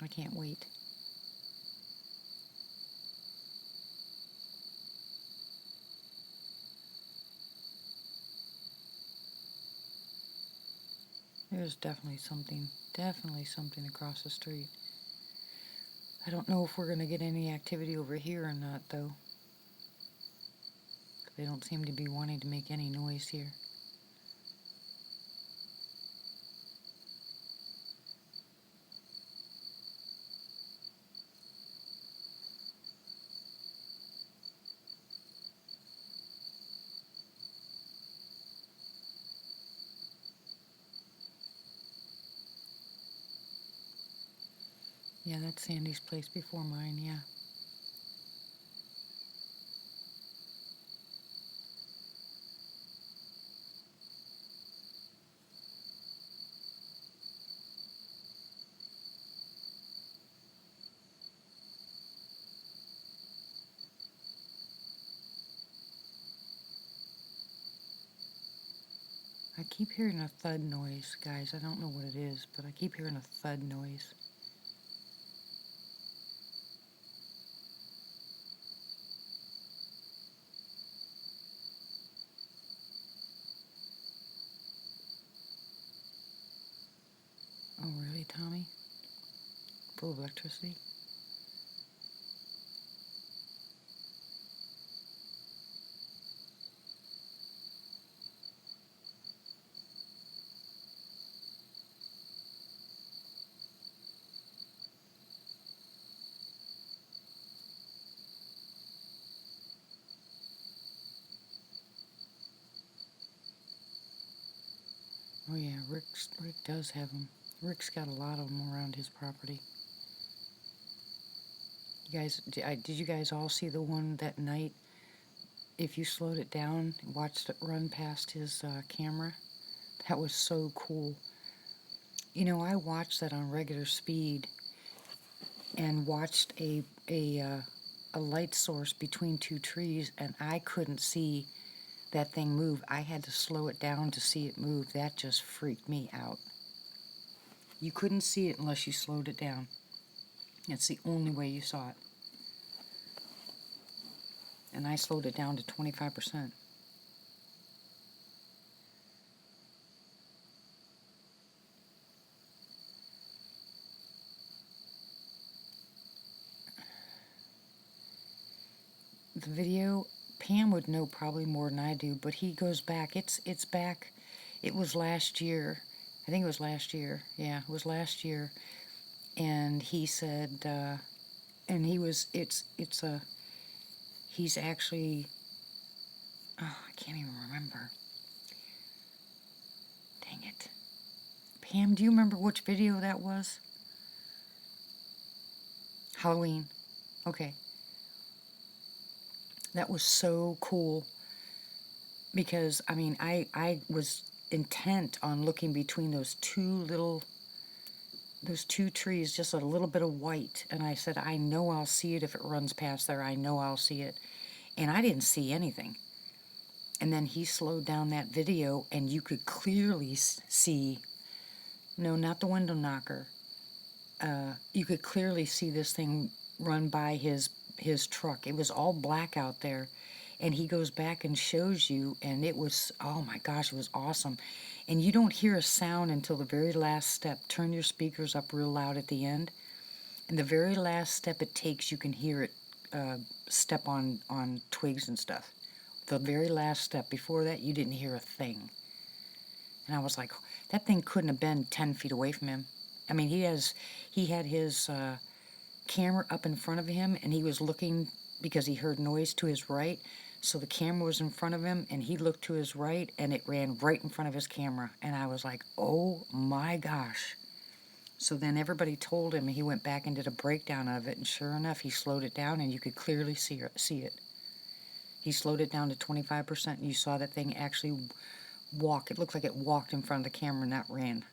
I can't wait. There's definitely something across the street. I don't know if we're going to get any activity over here or not, though. They don't seem to be wanting to make any noise here. Yeah, that's Sandy's place before mine, yeah. I keep hearing a thud noise, guys. I don't know what it is, but I keep hearing a thud noise. Oh, really, Tommy? Full of electricity? Oh, yeah, Rick does have them. Rick's got a lot of them around his property. You guys, did you guys all see the one that night? If you slowed it down, watched it run past his camera, that was so cool. You know, I watched that on regular speed and watched a light source between two trees, and I couldn't see that thing move. I had to slow it down to see it move. That just freaked me out. You couldn't see it unless you slowed it down. That's the only way you saw it. And I slowed it down to 25%. The video, Pam would know probably more than I do, but he goes back. It's back. It was last year. I think it was last year. Yeah, it was last year. And he said, and he was, he's actually, oh, I can't even remember. Dang it. Pam, do you remember which video that was? Halloween. Okay. That was so cool because, I mean, I was intent on looking between those two trees, just a little bit of white. And I said, I know I'll see it if it runs past there. I know I'll see it. And I didn't see anything. And then he slowed down that video and you could clearly see, no, not the window knocker. You could clearly see this thing run by his truck. It was all black out there. And he goes back and shows you, and it was, oh my gosh, it was awesome. And you don't hear a sound until the very last step. Turn your speakers up real loud at the end. And the very last step it takes, you can hear it step on twigs and stuff. The very last step. Before that, you didn't hear a thing. And I was like, that thing couldn't have been 10 feet away from him. I mean, he had his camera up in front of him, and he was looking because he heard noise to his right. So the camera was in front of him, and he looked to his right, and it ran right in front of his camera. And I was like, oh my gosh. So then everybody told him, and he went back and did a breakdown of it, and sure enough, he slowed it down, and you could clearly see it. He slowed it down to 25%, and you saw that thing actually walk. It looked like it walked in front of the camera, not ran.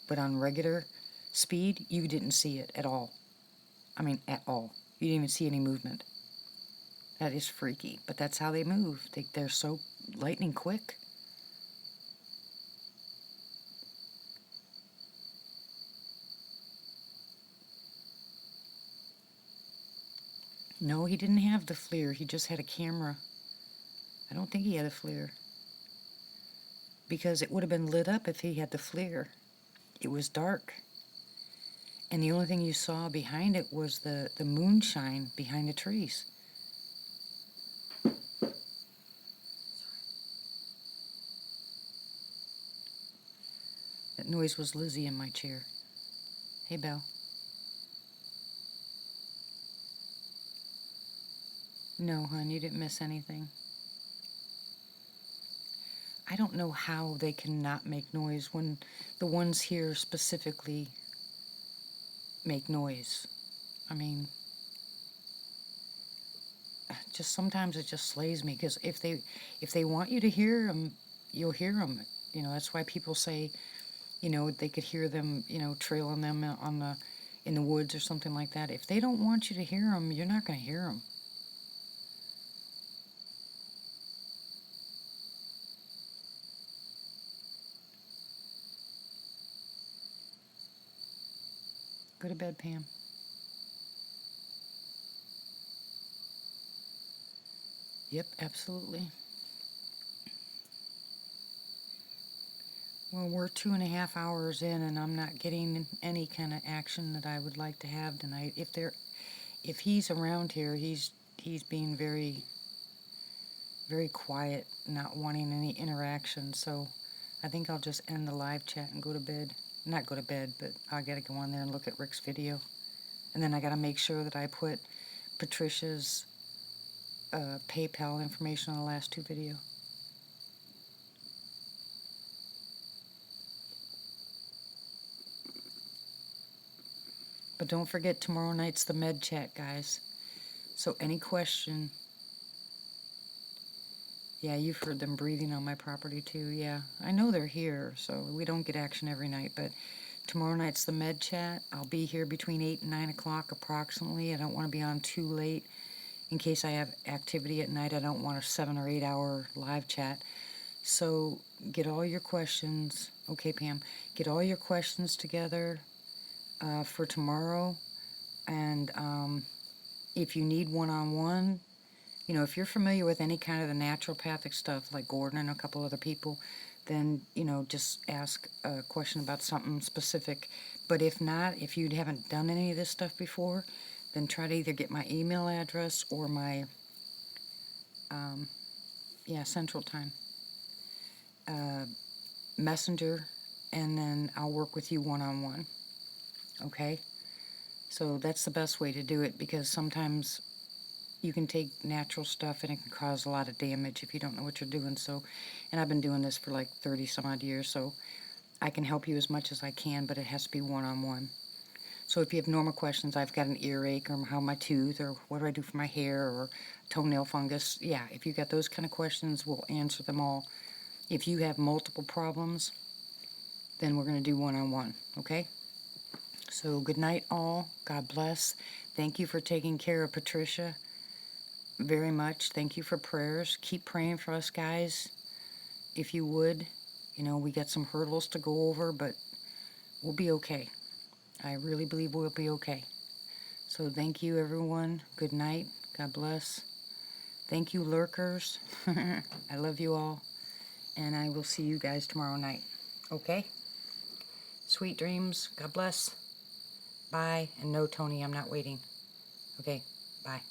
But on regular speed, you didn't see it at all. I mean, at all. You didn't even see any movement. That is freaky, but that's how they move. They're so lightning quick. No, he didn't have the FLIR. He just had a camera. I don't think he had a FLIR. Because it would have been lit up if he had the FLIR. It was dark. And the only thing you saw behind it was the moonshine behind the trees. That noise was Lizzie in my chair. Hey, Belle. No, hon, you didn't miss anything. I don't know how they cannot make noise when the ones here specifically make noise. I mean, just sometimes it just slays me because if they want you to hear them, you'll hear them. You know, that's why people say, you know, they could hear them, you know, trailing them in the woods or something like that. If they don't want you to hear them, you're not going to hear them. Go to bed, Pam. Yep, absolutely. Well, we're 2.5 hours in, and I'm not getting any kind of action that I would like to have tonight. If he's around here, he's being very, very quiet, not wanting any interaction. So I think I'll just end the live chat and go to bed. Not go to bed, but I gotta go on there and look at Rick's video, and then I gotta make sure that I put Patricia's PayPal information on the last 2 videos. But don't forget, tomorrow night's the med chat, guys. So any question... Yeah, you've heard them breathing on my property too, yeah. I know they're here, so we don't get action every night, but tomorrow night's the med chat. I'll be here between 8 and 9 o'clock approximately. I don't want to be on too late in case I have activity at night. I don't want a 7 or 8 hour live chat. So get all your questions. Okay, Pam. Get all your questions together for tomorrow. And if you need one-on-one, you know, if you're familiar with any kind of the naturopathic stuff like Gordon and a couple other people, then, you know, just ask a question about something specific. But if not, if you haven't done any of this stuff before, then try to either get my email address or my, Central Time, Messenger, and then I'll work with you one-on-one. Okay? So that's the best way to do it, because sometimes you can take natural stuff and it can cause a lot of damage if you don't know what you're doing. So, and I've been doing this for like 30 some odd years, so I can help you as much as I can, but it has to be one-on-one. So if you have normal questions, I've got an earache, or how my tooth, or what do I do for my hair, or toenail fungus, yeah, if you got those kind of questions, we'll answer them all. If you have multiple problems, then we're going to do one-on-one, okay? So good night, all. God bless. Thank you for taking care of Patricia very much. Thank you for prayers. Keep praying for us, guys, if you would. You know, we got some hurdles to go over, but we'll be okay. I really believe we'll be okay. So thank you, everyone. Good night. God bless. Thank you, lurkers. I love you all. And I will see you guys tomorrow night. Okay? Sweet dreams. God bless. Bye. And no, Tony, I'm not waiting. Okay. Bye.